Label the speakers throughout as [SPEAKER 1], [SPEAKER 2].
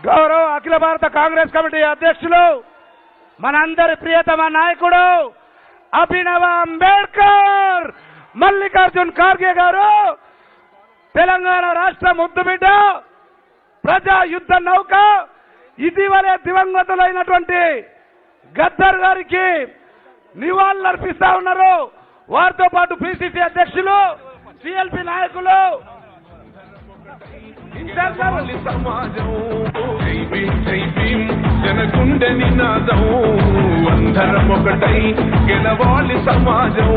[SPEAKER 1] గౌరవ అఖిల భారత కాంగ్రెస్ కమిటీ అధ్యక్షులు మనందరి ప్రియతమ నాయకుడు అభినవ అంబేద్కర్ మల్లికార్జున్ ఖార్గే గారు తెలంగాణ రాష్ట్ర ముద్దుబిడ్డ ప్రజా యుద్ధ నౌక ఇటీవలే దివంగతులైనటువంటి గద్దర్ గారికి నివాళులర్పిస్తా ఉన్నారు. వారితో పాటు పిసిసి అధ్యక్షులు సిఎల్పి నాయకులు
[SPEAKER 2] సమాజం జనగుండె నినాదం అందరం ఒకటై గెలవాలి సమాజం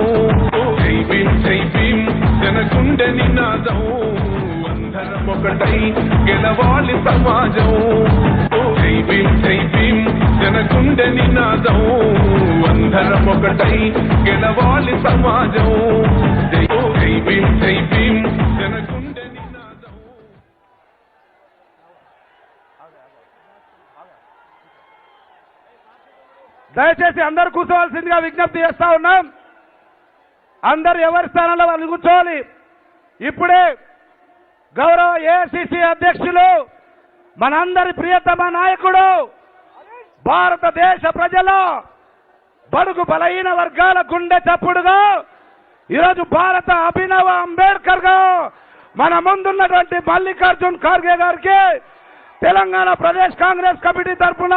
[SPEAKER 2] జనగుండె నినాదం అందరం ఒకటై గెలవాలి సమాజం జనగుండె నినాదం అందరం ఒకటై గెలవాలి సమాజం జనగుండె నినాదం.
[SPEAKER 1] దయచేసి అందరూ కూర్చోవాల్సిందిగా విజ్ఞప్తి చేస్తా ఉన్నాం. అందరు ఎవరి స్థానంలో వాళ్ళు కూర్చోవాలి. ఇప్పుడే గౌరవ ఏఐసిసి అధ్యక్షులు మనందరి ప్రియతమ నాయకుడు భారతదేశ ప్రజల బడుగు బలహీన వర్గాల గుండె చప్పుడుగా ఈరోజు భారత అభినవ అంబేద్కర్ గా మన ముందున్నటువంటి మల్లికార్జున్ ఖార్గే గారికి తెలంగాణ ప్రదేశ్ కాంగ్రెస్ కమిటీ తరఫున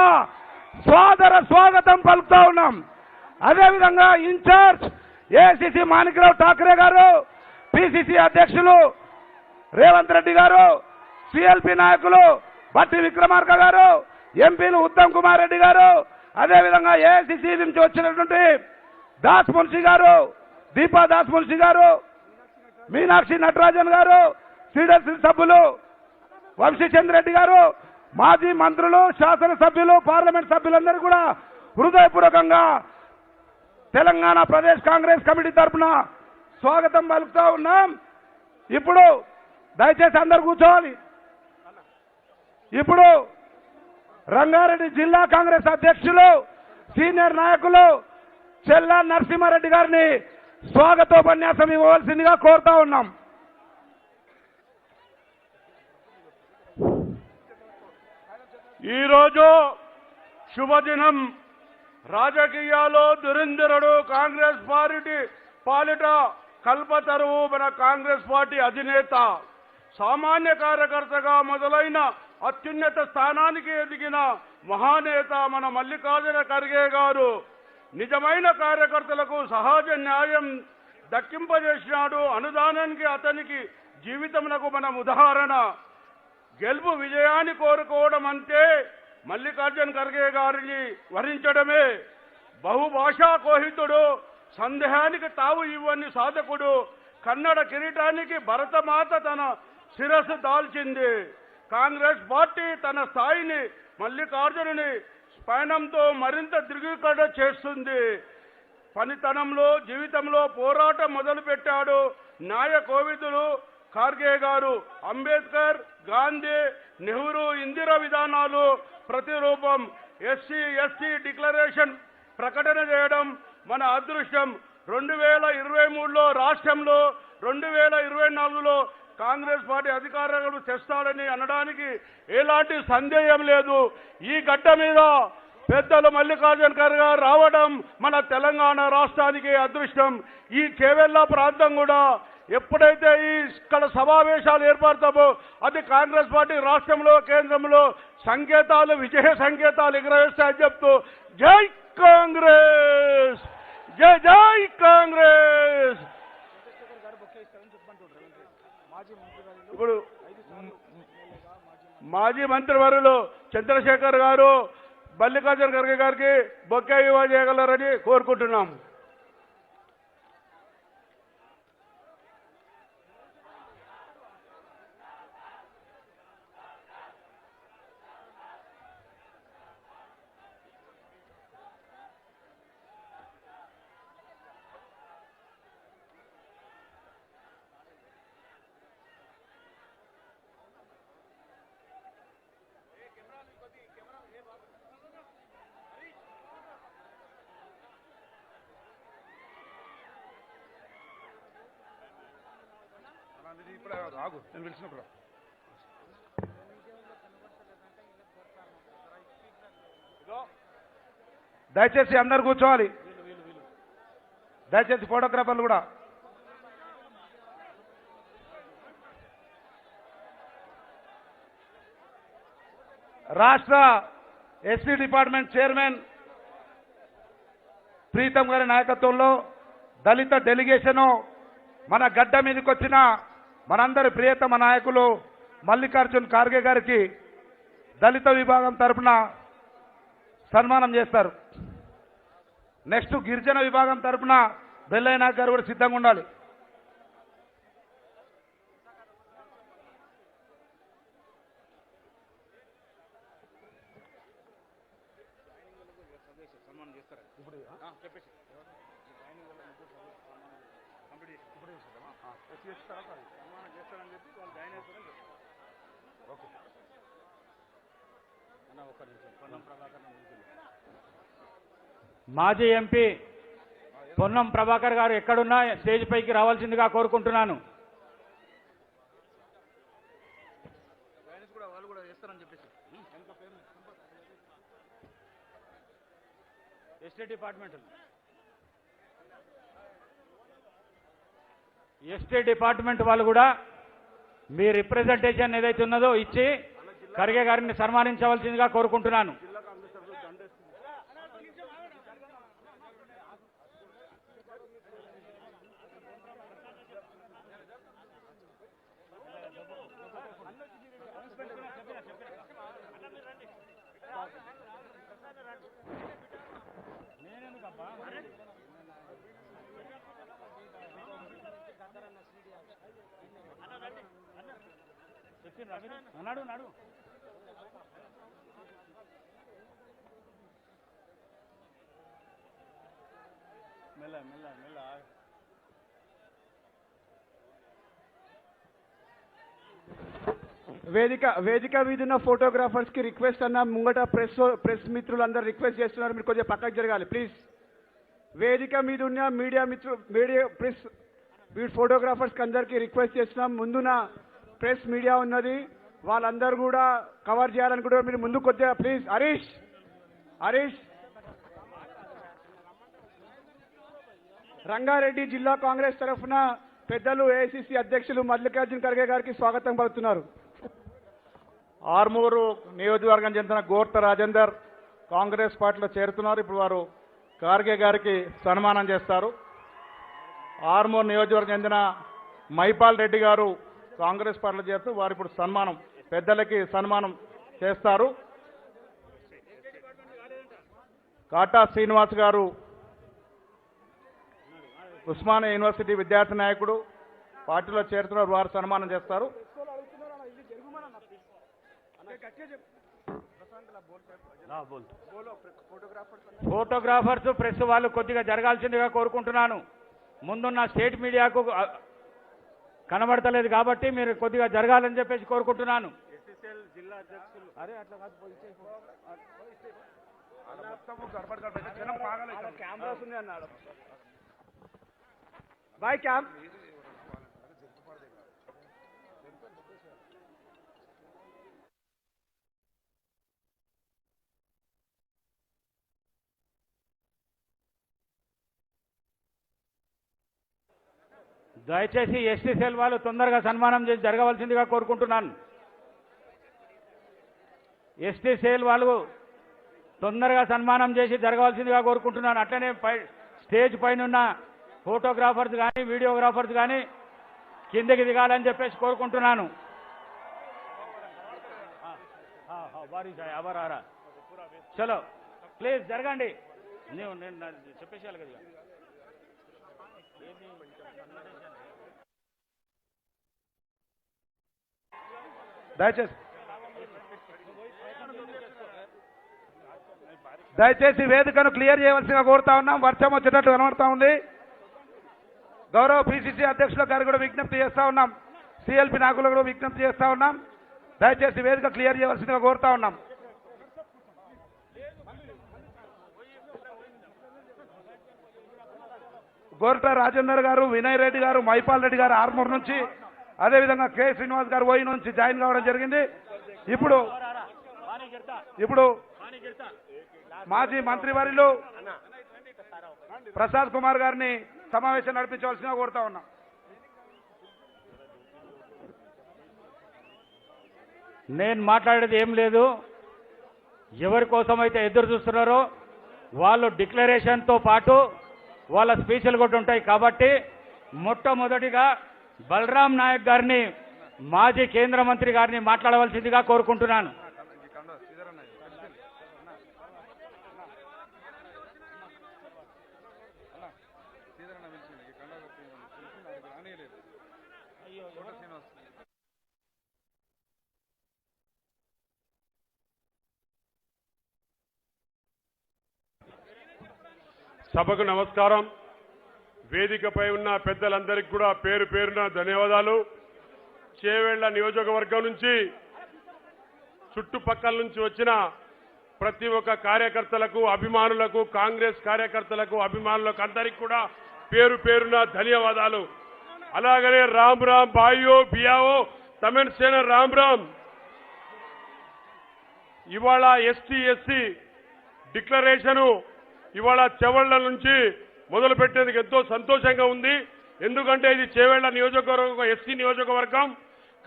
[SPEAKER 1] సాదర స్వాగతం పలుకుతా ఉన్నాం. అదేవిధంగా ఇన్ఛార్జ్ ఏఐసిసి మాణిక్రావు ఠాకరే గారు, పిసిసి అధ్యక్షులు రేవంత్ రెడ్డి గారు, సిఎల్పి నాయకులు బట్టి విక్రమార్క గారు, ఎంపీలు ఉత్తమ్ కుమార్ రెడ్డి గారు, అదేవిధంగా ఏఐసిసి నుంచి వచ్చినటువంటి దాస్ మున్షి గారు, దీపా దాస్ మున్షి గారు, మీనాక్షి నటరాజన్ గారు, సిడెల్సి సభ్యులు వంశీచంద్ర రెడ్డి గారు, మాజీ మంత్రులు, శాసనసభ్యులు, పార్లమెంట్ సభ్యులందరూ కూడా హృదయపూర్వకంగా తెలంగాణ ప్రదేశ్ కాంగ్రెస్ కమిటీ తరఫున స్వాగతం పలుకుతా ఉన్నాం. ఇప్పుడు దయచేసి అందరు కూర్చోవాలి. ఇప్పుడు రంగారెడ్డి జిల్లా కాంగ్రెస్ అధ్యక్షులు సీనియర్ నాయకులు చెల్లా నరసింహారెడ్డి గారిని స్వాగతోపన్యాసం ఇవ్వవలసిందిగా కోరుతా ఉన్నాం.
[SPEAKER 3] ఈరోజు శుభదినం. రాజకీయాల్లో దురంధరుడు కాంగ్రెస్ పాలిట కల్పతరువు మన కాంగ్రెస్ పార్టీ అధినేత, సామాన్య కార్యకర్తగా మొదలైన అత్యున్నత స్థానానికి ఎదిగిన మహానేత మన మల్లికార్జున ఖర్గే గారు నిజమైన కార్యకర్తలకు సహజ న్యాయం దక్కింపజేసినాడు. అనుదానానికి అతనికి జీవితమునకు మనం ఉదాహరణ. గెలుపు విజయాన్ని కోరుకోవడం అంటే మల్లికార్జున ఖర్గే గారిని వరించడమే. బహుభాషా కోహితుడు, సందేహానికి తావు ఇవ్వని సాధకుడు, కన్నడ కిరీటానికి భరతమాత తన శిరస్సు దాల్చింది. కాంగ్రెస్ పార్టీ తన స్థాయిని మల్లికార్జునుని పయనంతో మరింత ధృవీకరణ చేస్తుంది. పనితనంలో, జీవితంలో పోరాటం మొదలుపెట్టాడు న్యాయ కోవిదులు ఖార్గే గారు. అంబేద్కర్, గాంధీ, నెహ్రూ, ఇందిరా విధానాలు ప్రతిరూపం. ఎస్సీ ఎస్టీ డిక్లరేషన్ ప్రకటన చేయడం మన అదృష్టం. 2023లో రాష్ట్రంలో, 2024లో కాంగ్రెస్ పార్టీ అధికారాలను తెస్తాడని అనడానికి ఎలాంటి సందేహం లేదు. ఈ గడ్డ మీద పెద్దలు మల్లికార్జున ఖర్గే గారు రావడం మన తెలంగాణ రాష్ట్రానికి అదృష్టం. ఈ కేవెల్లా ప్రాంతం కూడా ఎప్పుడైతే ఇక్కడ సమావేశాలు ఏర్పడతామో అది కాంగ్రెస్ పార్టీ రాష్ట్రంలో, కేంద్రంలో సంకేతాలు, విజయ సంకేతాలు ఎగురవేస్తాయని చెప్తూ జై కాంగ్రెస్, జై జై కాంగ్రెస్. ఇప్పుడు మాజీ మంత్రివర్యులు చంద్రశేఖర్ గారు మల్లికార్జున ఖర్గే గారికి బొకే ఇవ్వజేయగలరని కోరుకుంటున్నాం. ఆగు, నేను పిలిచినప్పుడు
[SPEAKER 1] దయచేసి అందరు కూర్చోవాలి. దయచేసి ఫోటోగ్రాఫర్లు కూడా. రాష్ట్ర ఎస్సీ డిపార్ట్మెంట్ చైర్మన్ ప్రీతం గారి నాయకత్వంలో దళిత డెలిగేషను మన గడ్డ మీదకి వచ్చిన మనందరి ప్రియతమ నాయకులు మల్లికార్జున్ ఖార్గే గారికి దళిత విభాగం తరఫున సన్మానం చేస్తారు. నెక్స్ట్ గిరిజన విభాగం తరఫున బెల్లయ్య నాయక్ గారు కూడా సిద్ధంగా ఉండాలి.
[SPEAKER 4] మాజీ ఎంపీ పొన్నం ప్రభాకర్ గారు ఎక్కడున్నా స్టేజ్ పైకి రావాల్సిందిగా కోరుకుంటున్నాను. ఎస్టేట్ డిపార్ట్మెంట్ వాళ్ళు కూడా మీ రిప్రజెంటేషన్ ఏదైతే ఉన్నదో ఇచ్చి ఖర్గే గారిని సన్మానించవలసిందిగా కోరుకుంటున్నాను. నడు నడు మెల్ల మెల్ల మెల్ల.
[SPEAKER 5] వేదిక మీద ఉన్న ఫోటోగ్రాఫర్స్ కి రిక్వెస్ట్ అన్న, ముంగట ప్రెస్ మిత్రులందరూ రిక్వెస్ట్ చేస్తున్నారు, మీరు కొంచెం పక్కకు జరగాలి ప్లీజ్. వేదిక మీద ఉన్న మీడియా ప్రెస్ ఫోటోగ్రాఫర్స్ కి అందరికీ రిక్వెస్ట్ చేస్తున్నాం. ముందున ప్రెస్ మీడియా ఉన్నది, వాళ్ళందరూ కూడా కవర్ చేయాలనుకుంటే మీరు ముందుకు వచ్చా ప్లీజ్. హరీష్ రంగారెడ్డి జిల్లా కాంగ్రెస్ తరఫున పెద్దలు ఏఐసిసి అధ్యక్షులు మల్లికార్జున్ ఖర్గే గారికి స్వాగతం పలుకుతున్నారు.
[SPEAKER 3] ఆర్మూరు నియోజకవర్గం చెందిన గోర్త రాజేందర్ కాంగ్రెస్ పార్టీలో చేరుతున్నారు. ఇప్పుడు వారు ఖార్గే గారికి సన్మానం చేస్తారు. ఆర్మూరు నియోజకవర్గం చెందిన మైపాల్ రెడ్డి గారు కాంగ్రెస్ పార్టీలో చేరుతూ వారు ఇప్పుడు పెద్దలకి సన్మానం చేస్తారు. కాటా శ్రీనివాస్ గారు ఉస్మానియా యూనివర్సిటీ విద్యార్థి నాయకుడు పార్టీలో చేరుతున్నారు, వారు సన్మానం చేస్తారు.
[SPEAKER 4] ఫోటోగ్రాఫర్స్ ప్రెస్ వాళ్ళు కొద్దిగా జరగాల్సిందిగా కోరుకుంటున్నాను. ముందున్న స్టేట్ మీడియాకు కనబడతలేదు కాబట్టి మీరు కొద్దిగా జరగాలని చెప్పేసి కోరుకుంటున్నాను.
[SPEAKER 5] కెమెరాస్ ఉంది అన్నాడు బాయ్ క్యామ్.
[SPEAKER 4] దయచేసి ఎస్టీ సెల్ వాళ్ళు తొందరగా సన్మానం చేసి జరగవలసిందిగా కోరుకుంటున్నాను. ఎస్టీ సెల్ వాళ్ళు తొందరగా సన్మానం చేసి జరగవలసిందిగా కోరుకుంటున్నాను. అట్లనే స్టేజ్ పైన ఉన్న ఫోటోగ్రాఫర్స్ కానీ వీడియోగ్రాఫర్స్ కానీ కిందకి దిగాలని చెప్పేసి కోరుకుంటున్నాను. చలో ప్లీజ్ జరగండి. నేను చెప్పేసేయాలి కదా.
[SPEAKER 1] దయచేసి వేదికను క్లియర్ చేయవలసిగా కోరుతా ఉన్నాం. వర్షం వచ్చేటట్టు కనబడతా ఉంది. గౌరవ పిసిసి అధ్యక్షుల గారు కూడా విజ్ఞప్తి చేస్తా ఉన్నాం, సిఎల్పి నాయకులు కూడా విజ్ఞప్తి చేస్తా ఉన్నాం. దయచేసి వేదిక క్లియర్ చేయవలసిందిగా కోరుతా ఉన్నాం. గోర్ట రాజేందర్ గారు, వినయ్ రెడ్డి గారు, మైపాల్ రెడ్డి గారు ఆర్మూర్ నుంచి, అదేవిధంగా కె శ్రీనివాస్ గారు ఓయి నుంచి జాయిన్ కావడం జరిగింది. ఇప్పుడు మాజీ మంత్రివర్యులు ప్రసాద్ కుమార్ గారిని సమావేశం నడిపించవలసిందిగా కోరుతా ఉన్నా.
[SPEAKER 4] నేను మాట్లాడేది ఏం లేదు. ఎవరి కోసం అయితే ఎదురు చూస్తున్నారో వాళ్ళు డిక్లరేషన్తో పాటు వాళ్ళ స్పీచ్లు కూడా ఉంటాయి. కాబట్టి మొట్టమొదటిగా బలరాం నాయక్ గారిని, మాజీ కేంద్ర మంత్రి గారిని మాట్లాడవలసిందిగా కోరుకుంటున్నాను.
[SPEAKER 6] సభకు నమస్కారం. వేదికపై ఉన్న పెద్దలందరికీ కూడా పేరు పేరున ధన్యవాదాలు. చేవెళ్ల నియోజకవర్గం నుంచి చుట్టుపక్కల నుంచి వచ్చిన ప్రతి ఒక్క కార్యకర్తలకు, అభిమానులకు, కాంగ్రెస్ కార్యకర్తలకు, అభిమానులకు అందరికీ కూడా పేరు పేరున ధన్యవాదాలు. అలాగనే రామ్ రామ్ భాయో బియావో తమిళ సేన రామ్ రామ్. ఇవాళ ఎస్టీ ఎస్సీ డిక్లరేషను ఇవాళ చేవెళ్ల నుంచి మొదలు పెట్టేందుకు ఎంతో సంతోషంగా ఉంది. ఎందుకంటే ఇది చేవెళ్ల నియోజకవర్గం ఎస్సీ నియోజకవర్గం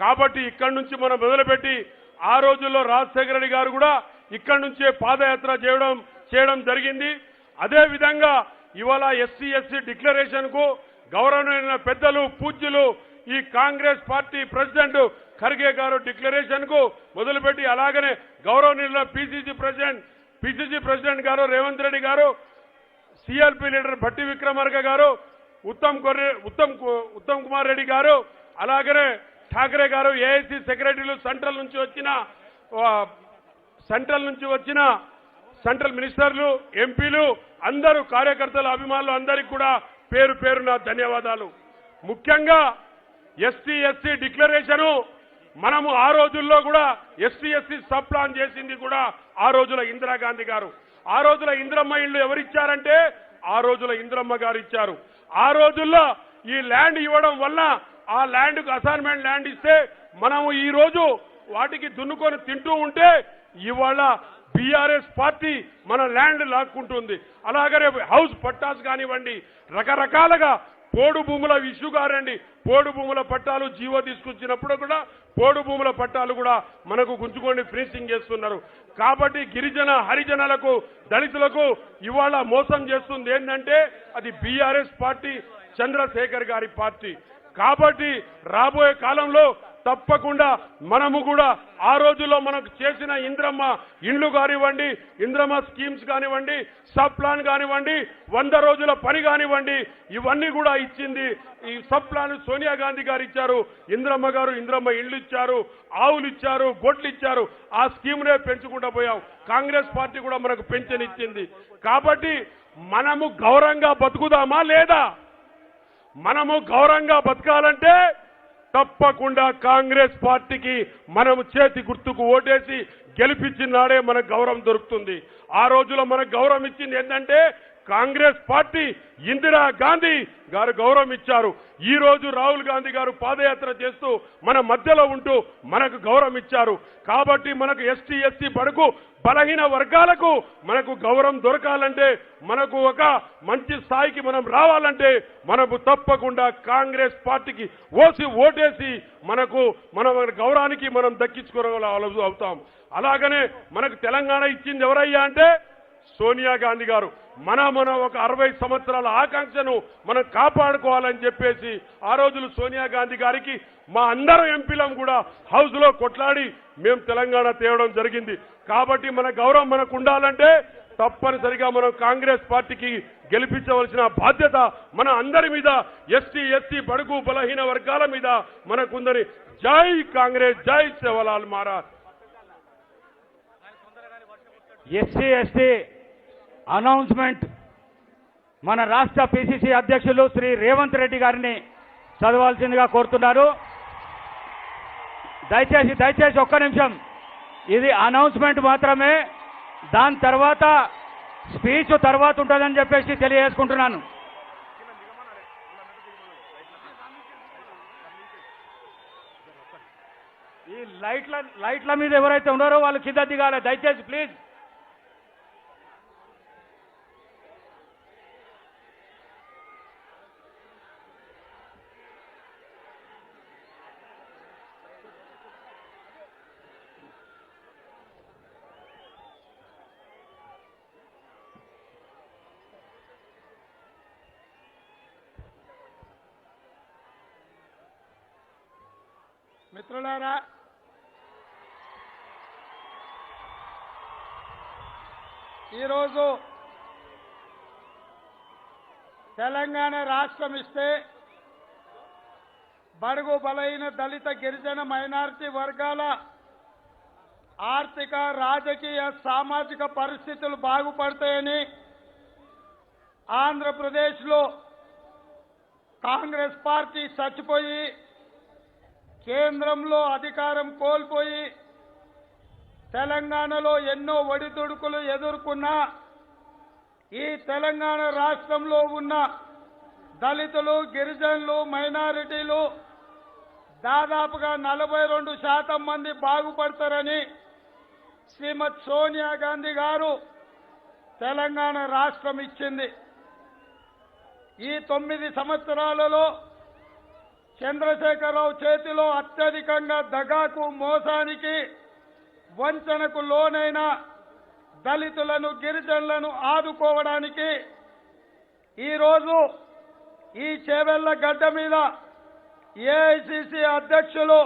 [SPEAKER 6] కాబట్టి ఇక్కడి నుంచి మనం మొదలుపెట్టి ఆ రోజుల్లో రాజశేఖర రెడ్డి గారు కూడా ఇక్కడి నుంచే పాదయాత్ర చేయడం జరిగింది. అదే విధంగా ఇవాళ ఎస్సీ ఎస్సీ డిక్లరేషన్ కు గౌరవనీయ పెద్దలు పూజ్యులు ఈ కాంగ్రెస్ పార్టీ ప్రెసిడెంట్ ఖర్గే గారు డిక్లరేషన్ కు మొదలుపెట్టి అలాగనే గౌరవనీయుల పిసిసి ప్రెసిడెంట్ గారు రేవంత్ రెడ్డి గారు, సిఎల్పి లీడర్ భట్టి విక్రమార్క గారు, ఉత్తమ్ కుమార్ రెడ్డి గారు, అలాగనే ఠాకరే గారు, ఏఐసి సెక్రటరీలు, సెంట్రల్ నుంచి వచ్చిన సెంట్రల్ మినిస్టర్లు, ఎంపీలు, అందరూ కార్యకర్తలు, అభిమానులు అందరికీ కూడా పేరు పేరున ధన్యవాదాలు. ముఖ్యంగా ఎస్టీ ఎస్సీ డిక్లరేషను మనము ఆ రోజుల్లో కూడా ఎస్టీ ఎస్సీ సబ్ ప్లాన్ చేసింది కూడా ఆ రోజుల ఇందిరాగాంధీ గారు. ఆ రోజుల ఇందిరమ్మ ఇళ్లు ఎవరిచ్చారంటే ఆ రోజుల ఇందిరమ్మ గారు ఇచ్చారు. ఆ రోజుల్లో ఈ ల్యాండ్ ఇవ్వడం వల్ల ఆ ల్యాండ్కు అసైన్మెంట్ ల్యాండ్ ఇస్తే మనము ఈ రోజు వాటికి దున్నుకొని తింటూ ఉంటే ఇవాళ బీఆర్ఎస్ పార్టీ మన ల్యాండ్ లాక్కుంటుంది. అలాగనే హౌస్ పట్టాస్ కానివ్వండి, రకరకాలుగా పోడు భూముల ఇష్యూ కారండి, పోడు భూముల పట్టాలు జీవో తీసుకొచ్చినప్పుడు కూడా పోడు భూముల పట్టాలు కూడా మనకు గుంజుకొని ఫినిషింగ్ చేస్తున్నారు. కాబట్టి గిరిజన హరిజనులకు, దళితులకు ఇవాళ మోసం చేస్తుంది ఏంటంటే అది బీఆర్ఎస్ పార్టీ, చంద్రశేఖర్ గారి పార్టీ. కాబట్టి రాబోయే కాలంలో తప్పకుండా మనము కూడా ఆ రోజుల్లో మనకు చేసిన ఇంద్రమ్మ ఇండ్లు కానివ్వండి, ఇంద్రమ్మ స్కీమ్స్ కానివ్వండి, సబ్ ప్లాన్ కానివ్వండి, 100 రోజుల పని కానివ్వండి, ఇవన్నీ కూడా ఇచ్చింది ఈ సబ్ ప్లాన్ సోనియా గాంధీ గారు ఇచ్చారు. ఇంద్రమ్మ గారు ఇంద్రమ్మ ఇండ్లు ఇచ్చారు, ఆవులు ఇచ్చారు, గొడ్లు ఇచ్చారు. ఆ స్కీమ్నే పెంచుకుంటూ పోయాం. కాంగ్రెస్ పార్టీ కూడా మనకు పెన్షన్ ఇచ్చింది. కాబట్టి మనము గౌరవంగా బతుకుదామా లేదా? మనము గౌరవంగా బతకాలంటే తప్పకుండా కాంగ్రెస్ పార్టీకి మనము చేతి గుర్తుకు ఓటేసి గెలిపించిన నాడే మనకు గౌరవం దొరుకుతుంది. ఆ రోజులో మనకు గౌరవం ఇచ్చింది ఏంటంటే కాంగ్రెస్ పార్టీ, ఇందిరా గాంధీ గారు గౌరవం ఇచ్చారు. ఈ రోజు రాహుల్ గాంధీ గారు పాదయాత్ర చేస్తూ మన మధ్యలో ఉంటూ మనకు గౌరవం ఇచ్చారు. కాబట్టి మనకు ఎస్టీ ఎస్సీ బడుగు బలహీన వర్గాలకు మనకు గౌరవం దొరకాలంటే, మనకు ఒక మంచి స్థాయికి మనం రావాలంటే మనకు తప్పకుండా కాంగ్రెస్ పార్టీకి ఓటేసి మన గౌరవానికి మనం దక్కించుకోగలం అవుతాం. అలాగనే మనకు తెలంగాణ ఇచ్చింది ఎవరయ్యా అంటే సోనియా గాంధీ గారు. మన ఒక 60 సంవత్సరాల ఆకాంక్షను మనం కాపాడుకోవాలని చెప్పేసి ఆ రోజులు సోనియా గాంధీ గారికి మా అందరం ఎంపీలం కూడా హౌస్ లో కొట్లాడి మేము తెలంగాణ తేవడం జరిగింది. కాబట్టి మన గౌరవం మనకు ఉండాలంటే తప్పనిసరిగా మనం కాంగ్రెస్ పార్టీకి గెలిపించవలసిన బాధ్యత మన అందరి మీద, ఎస్టీ ఎస్సీ బడుగు బలహీన వర్గాల మీద మనకుందని. జై కాంగ్రెస్, జై Sevalal Maharaj.
[SPEAKER 4] SC ST announcement మన రాష్ట్ర పిసిసి అధ్యక్షులు శ్రీ రేవంత్ రెడ్డి గారిని చదవాల్సిందిగా కోరుతున్నారు. దయచేసి ఒక్క నిమిషం, ఇది అనౌన్స్మెంట్ మాత్రమే, దాని తర్వాత స్పీచ్ తర్వాత ఉంటుందని చెప్పేసి తెలియజేసుకుంటున్నాను. ఈ లైట్ల మీద ఎవరైతే ఉన్నారో వాళ్ళు కింద దిగాలి దయచేసి ప్లీజ్.
[SPEAKER 3] మిత్రులారా, ఈరోజు తెలంగాణ రాష్ట్రం ఇస్తే బడుగు బలైన దళిత గిరిజన మైనారిటీ వర్గాల ఆర్థిక రాజకీయ సామాజిక పరిస్థితులు బాగుపడతాయని ఆంధ్రప్రదేశ్లో కాంగ్రెస్ పార్టీ చచ్చిపోయి కేంద్రంలో అధికారం కోల్పోయి తెలంగాణలో ఎన్నో ఒడిదుడుకులు ఎదుర్కొన్న ఈ తెలంగాణ రాష్ట్రంలో ఉన్న దళితులు గిరిజనులు మైనారిటీలు దాదాపుగా 42% మంది బాగుపడతారని శ్రీమతి సోనియా గాంధీ గారు తెలంగాణ రాష్ట్రం ఇచ్చింది. ఈ 9 సంవత్సరాలలో చంద్రశేఖరరావు చేతిలో అత్యధికంగా దగాకు మోసానికి వంచనకు లోనైన దళితులను గిరిజనులను ఆదుకోవడానికి ఈరోజు ఈ చేవెళ్ల గడ్డ మీద ఏఐసిసి అధ్యక్షులు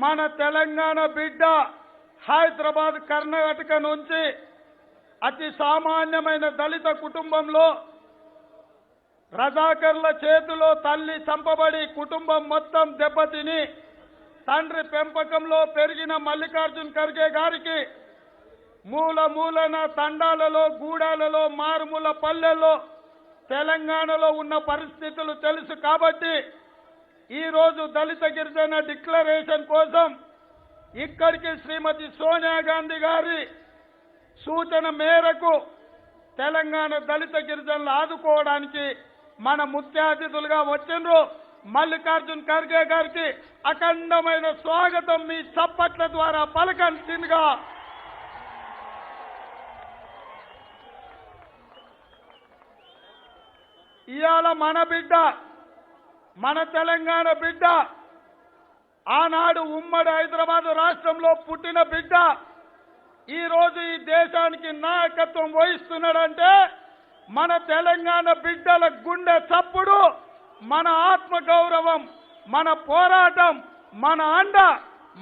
[SPEAKER 3] మన తెలంగాణ బిడ్డ హైదరాబాద్ కర్ణాటక నుంచి అతి సామాన్యమైన దళిత కుటుంబంలో రజాకర్ల చేతిలో తల్లి చంపబడి కుటుంబం మొత్తం దెబ్బతిని తండ్రి పెంపకంలో పెరిగిన మల్లికార్జున్ ఖర్గే గారికి మూలన తండాలలో గూడాలలో మారుమూల పల్లెల్లో తెలంగాణలో ఉన్న పరిస్థితులు తెలుసు కాబట్టి ఈరోజు దళిత గిరిజన డిక్లరేషన్ కోసం ఇక్కడికి శ్రీమతి సోనియా గాంధీ గారి సూచన మేరకు తెలంగాణ దళిత గిరిజనులు ఆదుకోవడానికి మన ముఖ్య అతిథులుగా వచ్చిండ్రు. మల్లికార్జున్ ఖర్గే గారికి అఖండమైన స్వాగతం మీ చప్పట్ల ద్వారా పలకాల్సిందిగా ఇవాళ మన బిడ్డ మన తెలంగాణ బిడ్డ ఆనాడు ఉమ్మడి హైదరాబాద్ రాష్ట్రంలో పుట్టిన బిడ్డ ఈరోజు ఈ దేశానికి నాయకత్వం వహిస్తున్నాడంటే మన తెలంగాణ బిడ్డల గుండె చప్పుడు, మన ఆత్మగౌరవం, మన పోరాటం, మన అండ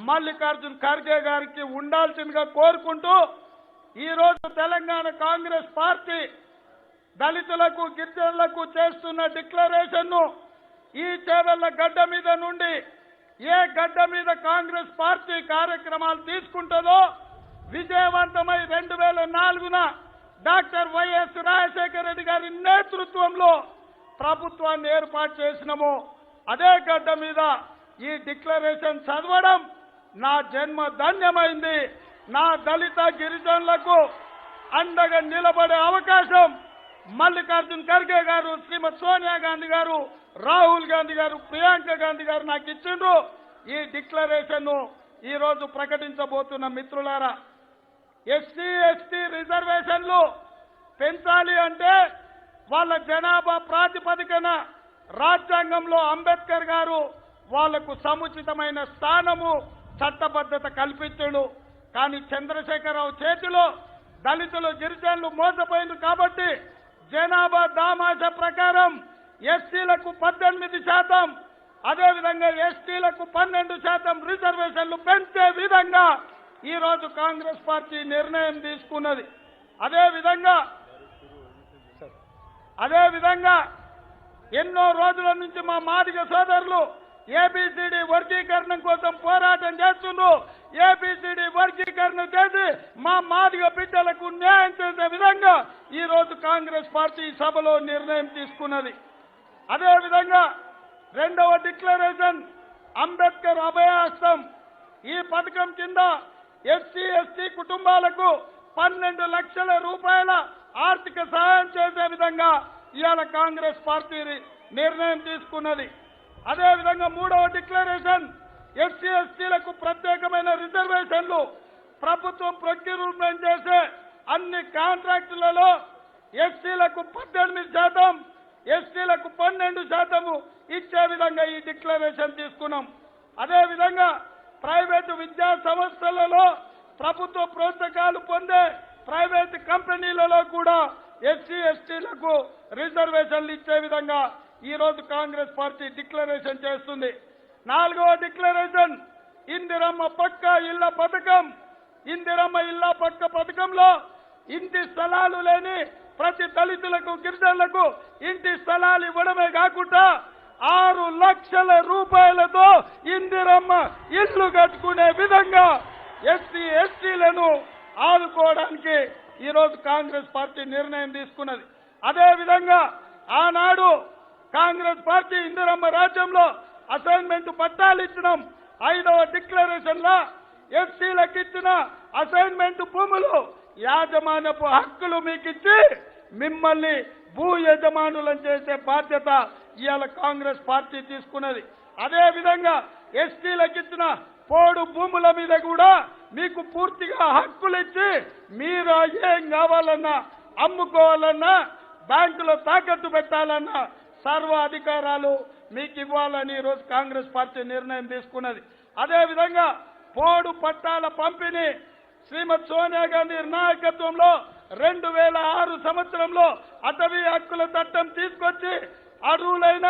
[SPEAKER 3] మల్లికార్జున్ ఖర్గే గారికి ఉండాల్సిందిగా కోరుకుంటూ ఈరోజు తెలంగాణ కాంగ్రెస్ పార్టీ దళితులకు గిరిజనులకు చేస్తున్న డిక్లరేషన్ను ఈ చేవెళ్ల గడ్డ మీద నుండి ఏ గడ్డ మీద కాంగ్రెస్ పార్టీ కార్యక్రమాలు తీసుకుంటుందో విజయవంతమై 2004న డాక్టర్ వైఎస్ రాజశేఖర రెడ్డి గారి నేతృత్వంలో ప్రభుత్వాన్ని ఏర్పాటు చేసినాము. అదే గడ్డ మీద ఈ డిక్లరేషన్ చదవడం నా జన్మ ధన్యమైంది. నా దళిత గిరిజనులకు అండగా నిలబడే అవకాశం మల్లికార్జున్ ఖర్గే గారు, శ్రీమతి సోనియా గాంధీ గారు, రాహుల్ గాంధీ గారు, ప్రియాంక గాంధీ గారు నాకు ఇచ్చిండ్రు. ఈ డిక్లరేషన్ ఈ రోజు ప్రకటించబోతున్న మిత్రులారా, ఎస్సీ ఎస్టీ రిజర్వేషన్లు పెంచాలి అంటే వాళ్ళ జనాభా ప్రాతిపదికన రాజ్యాంగంలో అంబేద్కర్ గారు వాళ్లకు సముచితమైన స్థానము చట్టబద్ధత కల్పించాడు. కానీ చంద్రశేఖరరావు చేతిలో దళితులు గిరిజనులు మోసపోయింది కాబట్టి జనాభా దామాష ప్రకారం ఎస్సీలకు 18%, అదేవిధంగా ఎస్టీలకు 12% రిజర్వేషన్లు పెంచే విధంగా ఈ రోజు కాంగ్రెస్ పార్టీ నిర్ణయం తీసుకున్నది. అదేవిధంగా ఎన్నో రోజుల నుంచి మా మాదిగ సోదరులు ఏబిసిడి వర్గీకరణ కోసం పోరాటం చేస్తున్నారు. ఏబిసిడి వర్గీకరణ చేసి మా మాదిగ బిడ్డలకు న్యాయం చేసే విధంగా ఈ రోజు కాంగ్రెస్ పార్టీ సభలో నిర్ణయం తీసుకున్నది. అదేవిధంగా రెండవ డిక్లరేషన్ అంబేద్కర్ అభయహస్తం. ఈ పథకం కింద ఎస్సీ ఎస్టీ కుటుంబాలకు 12 లక్షల రూపాయల ఆర్థిక సహాయం చేసే విధంగా ఇవాళ కాంగ్రెస్ పార్టీ నిర్ణయం తీసుకున్నది. అదేవిధంగా మూడవ డిక్లరేషన్ ఎస్సీ ఎస్టీలకు ప్రత్యేకమైన రిజర్వేషన్లు ప్రభుత్వం ప్రొక్యూర్మెంట్ చేసే అన్ని కాంట్రాక్టులలో ఎస్సీలకు 18%, ఎస్టీలకు 12% ఇచ్చే విధంగా ఈ డిక్లరేషన్ తీసుకున్నాం. అదేవిధంగా ప్రైవేటు విద్యా సంస్థలలో ప్రభుత్వ ప్రోత్సాహకాలు పొందే ప్రైవేటు కంపెనీలలో కూడా ఎస్సీ ఎస్టీలకు రిజర్వేషన్లు ఇచ్చే విధంగా ఈ రోజు కాంగ్రెస్ పార్టీ డిక్లరేషన్ చేస్తుంది. 4వ డిక్లరేషన్ ఇందిరమ్మ పక్క ఇళ్ల పథకం. ఇందిరమ్మ ఇళ్ల పక్క పథకంలో ఇంటి స్థలాలు లేని ప్రతి దళితులకు గిరిజనులకు ఇంటి స్థలాలు ఇవ్వడమే కాకుండా 6 లక్షల రూపాయలతో ఇందిరమ్మ ఇల్లు కట్టుకునే విధంగా ఎస్సీ ఎస్టీలను ఆదుకోవడానికి ఈరోజు కాంగ్రెస్ పార్టీ నిర్ణయం తీసుకున్నది. అదే విధంగా ఆనాడు కాంగ్రెస్ పార్టీ ఇందిరమ్మ రాజ్యంలో అసైన్మెంట్ పట్టాలు ఇచ్చినాం. 5వ డిక్లరేషన్ లా ఎస్సీలకు ఇచ్చిన అసైన్మెంట్ భూములు యాజమాన్యపు హక్కులు మీకు ఇచ్చి మిమ్మల్ని భూ యజమానులను చేసే బాధ్యత ఇవాళ కాంగ్రెస్ పార్టీ తీసుకున్నది. అదే విధంగా ఎస్టీలకు ఇచ్చిన పోడు భూముల మీద కూడా మీకు పూర్తిగా హక్కులు ఇచ్చి మీరు ఏం కావాలన్నా అమ్ముకోవాలన్నా బ్యాంకులో తాకట్టు పెట్టాలన్నా సర్వ అధికారాలు మీకు ఇవ్వాలని ఈరోజు కాంగ్రెస్ పార్టీ నిర్ణయం తీసుకున్నది. అదే విధంగా పోడు పట్టాల పంపిణీ శ్రీమతి సోనియా గాంధీ నాయకత్వంలో 2006 సంవత్సరంలో అటవీ హక్కుల చట్టం తీసుకొచ్చి అర్హులైన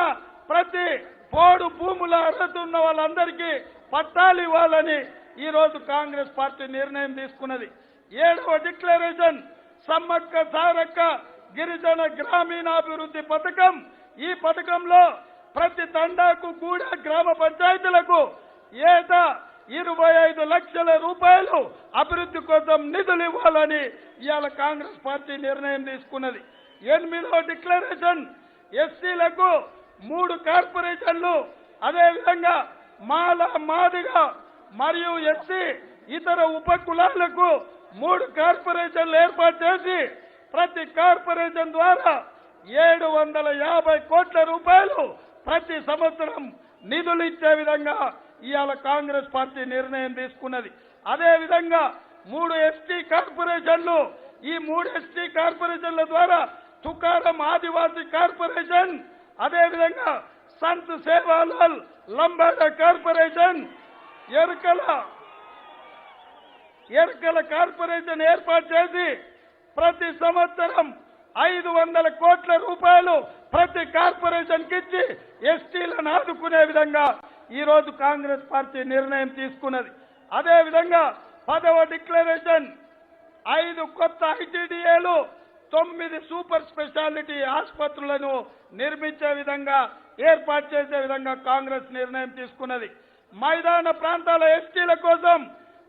[SPEAKER 3] ప్రతి పోడు భూముల అర్హత ఉన్న వాళ్ళందరికీ పట్టాలు ఇవ్వాలని ఈరోజు కాంగ్రెస్ పార్టీ నిర్ణయం తీసుకున్నది. 7వ డిక్లరేషన్ సమ్మక్క సారక్క గిరిజన గ్రామీణాభివృద్ధి పథకం. ఈ పథకంలో ప్రతి తండాకు కూడా గ్రామ పంచాయతీలకు ఏటా 25 లక్షల రూపాయలు అభివృద్ధి కోసం నిధులు ఇవ్వాలని ఇవాళ కాంగ్రెస్ పార్టీ నిర్ణయం తీసుకున్నది. 8వ డిక్లరేషన్ ఎస్సీలకు 3 కార్పొరేషన్లు, అదేవిధంగా మాల మాదిగ మరియు ఎస్సీ ఇతర ఉప కులాలకు 3 కార్పొరేషన్లు ఏర్పాటు చేసి ప్రతి కార్పొరేషన్ ద్వారా 750 కోట్ల రూపాయలు ప్రతి సంవత్సరం నిధులు ఇచ్చే విధంగా ఇవాళ కాంగ్రెస్ పార్టీ నిర్ణయం తీసుకున్నది. అదే విధంగా 3 ఎస్టీ కార్పొరేషన్లు, ఈ 3 ఎస్టీ కార్పొరేషన్ల ద్వారా తుకారం ఆదివాసీ కార్పొరేషన్, అదే విధంగా సంత్ సేవాలాల్ లంబాడా కార్పొరేషన్, ఎరకల కార్పొరేషన్ ఏర్పాటు చేసి ప్రతి సంవత్సరం 500 కోట్ల రూపాయలు ప్రతి కార్పొరేషన్ కి ఇచ్చి ఎస్టీలను ఆదుకునే విధంగా ఈరోజు కాంగ్రెస్ పార్టీ నిర్ణయం తీసుకున్నది. అదే విధంగా 10వ డిక్లరేషన్ 5 కొత్త ఐటీడీఏలు, 9 సూపర్ స్పెషాలిటీ ఆసుపత్రులను నిర్మించే విధంగా ఏర్పాటు చేసే విధంగా కాంగ్రెస్ నిర్ణయం తీసుకున్నది. మైదాన ప్రాంతాల ఎస్టీల కోసం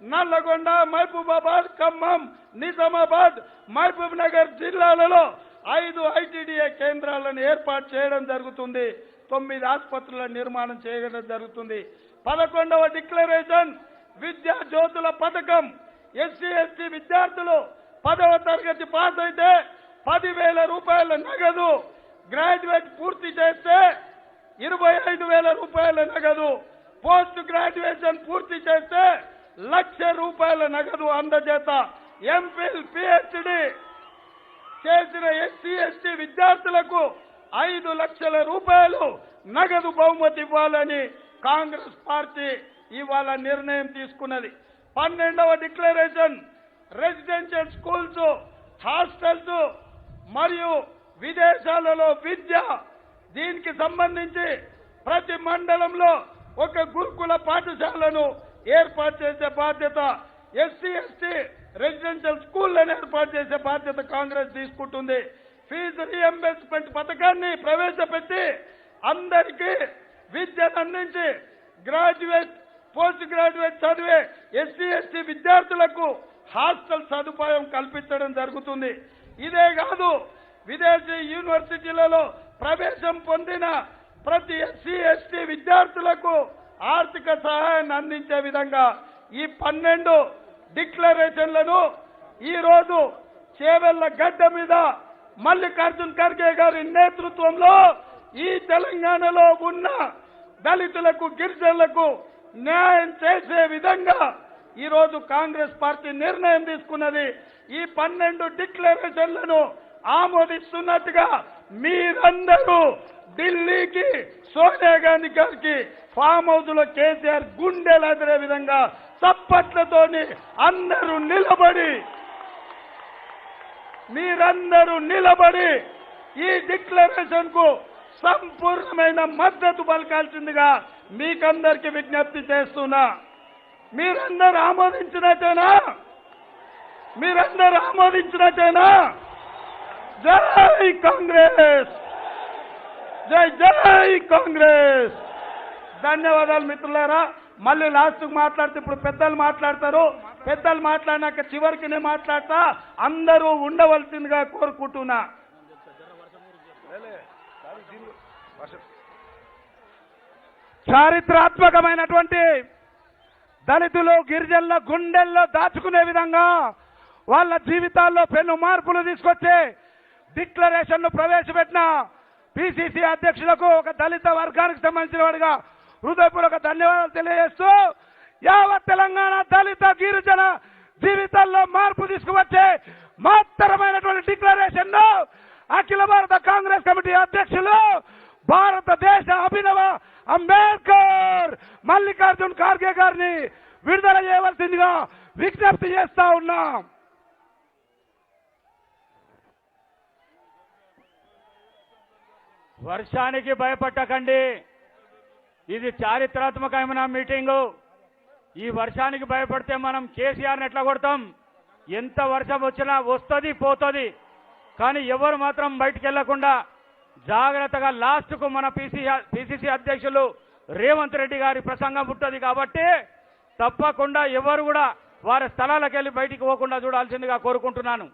[SPEAKER 3] నల్లగొండ, మహబూబాబాద్, ఖమ్మం, నిజామాబాద్, మహబూబ్ నగర్ జిల్లాలలో 5 ఐటీడీఏ కేంద్రాలను ఏర్పాటు చేయడం జరుగుతుంది. 9 ఆసుపత్రుల నిర్మాణం చేయడం జరుగుతుంది. 11వ డిక్లరేషన్ విద్యా జ్యోతుల పథకం. ఎస్సీ ఎస్టీ విద్యార్థులు 10వ తరగతి పాస్ అయితే 10,000 రూపాయల నగదు, గ్రాడ్యుయేట్ పూర్తి చేస్తే 25,000 రూపాయల నగదు, పోస్ట్ గ్రాడ్యుయేషన్ పూర్తి చేస్తే 1,00,000 రూపాయల నగదు అందజేత ఎంఫిల్ పిహెచ్డి చేసిన ఎస్సీ ఎస్టీ విద్యార్థులకు 5 లక్షల రూపాయలు నగదు బహుమతి ఇవ్వాలని కాంగ్రెస్ పార్టీ ఇవాళ నిర్ణయం తీసుకున్నది. 12వ డిక్లరేషన్ రెసిడెన్షియల్ స్కూల్స్, హాస్టల్స్ మరియు విదేశాలలో విద్య, దీనికి సంబంధించి ప్రతి మండలంలో ఒక గురుకుల పాఠశాలను ఏర్పాటు చేసే బాధ్యత, ఎస్సీ ఎస్టీ రెసిడెన్షియల్ స్కూళ్లను ఏర్పాటు చేసే బాధ్యత కాంగ్రెస్ తీసుకుంటుంది. ఫీజు రీఎంబర్స్మెంట్ పథకాన్ని ప్రవేశపెట్టి అందరికీ విద్యను అందించి గ్రాడ్యుయేట్, పోస్ట్ గ్రాడ్యుయేట్ చదివే ఎస్సీ ఎస్టీ విద్యార్థులకు హాస్టల్ సదుపాయం కల్పించడం జరుగుతుంది. ఇదే కాదు, విదేశీ యూనివర్సిటీలలో ప్రవేశం పొందిన ప్రతి ఎస్సీ ఎస్టీ విద్యార్థులకు ఆర్థిక సహాయాన్ని అందించే విధంగా ఈ 12 డిక్లరేషన్లను ఈరోజు చేవెళ్ల గడ్డ మీద మల్లికార్జున్ ఖర్గే గారి నేతృత్వంలో ఈ తెలంగాణలో ఉన్న దళితులకు, గిరిజనులకు న్యాయం చేసే విధంగా ఈరోజు కాంగ్రెస్ పార్టీ నిర్ణయం తీసుకున్నది. ఈ 12 డిక్లరేషన్లను ఆమోదిస్తున్నట్టుగా మీరందరూ ఢిల్లీకి సోనియా గాంధీ గారికి ఫామ్ హౌస్ లో కేసీఆర్ గుండెలు అదిరే విధంగా చప్పట్లతోని మీరందరూ నిలబడి ఈ డిక్లరేషన్ కు సంపూర్ణమైన మద్దతు పలకాల్సిందిగా
[SPEAKER 1] మీకందరికీ విజ్ఞప్తి చేస్తున్నా, మీరందరూ ఆమోదించినట్టేనా? మీరందరూ ఆమోదించినట్టేనా? జై కాంగ్రెస్, జై జై కాంగ్రెస్. ధన్యవాదాలు మిత్రులారా. మళ్ళీ లాస్ట్కి మాట్లాడితే ఇప్పుడు పెద్దలు మాట్లాడతారు. పెద్దలు మాట్లాడినాక చివరికి నేను మాట్లాడతా. అందరూ ఉండవలసిందిగా కోరుకుంటున్నా. చారిత్రాత్మకమైనటువంటి దళితులు గిరిజనుల గుండెల్లో దాచుకునే విధంగా వాళ్ళ జీవితాల్లో పెను మార్పులు తీసుకొచ్చే డిక్లరేషన్ను ప్రవేశపెట్టిన పిసిసి అధ్యక్షులకు ఒక దళిత వర్గానికి సంబంధించిన వాడిగా హృదయపూర్వక ధన్యవాదాలు తెలియజేస్తూ, యావత్ తెలంగాణ దళిత గిరిజన జీవితాల్లో మార్పు తీసుకువచ్చే మహత్తరమైనటువంటి డిక్లరేషన్ ను అఖిల భారత కాంగ్రెస్ కమిటీ అధ్యక్షులు భారతదేశ అభినవ అంబేద్కర్ మల్లికార్జున్ ఖార్గే గారిని విడుదల చేయవలసిందిగా విజ్ఞప్తి చేస్తా ఉన్నాం.
[SPEAKER 4] వర్షానికి భయపట్టకండి. ఇది చారిత్రాత్మకమైన మీటింగు. ఈ వర్షానికి భయపడితే మనం కేసీఆర్ని ఎట్లా కొడతాం? ఎంత వర్షం వచ్చినా వస్తుంది పోతుంది, కానీ ఎవరు మాత్రం బయటికి వెళ్లకుండా జాగ్రత్తగా లాస్ట్కు మన పిసిసి అధ్యక్షులు రేవంత్ రెడ్డి గారి ప్రసంగం ఉంటుంది కాబట్టి తప్పకుండా ఎవరు కూడా వారి స్థలాలకు వెళ్ళి బయటికి పోకుండా చూడాల్సిందిగా కోరుకుంటున్నాను.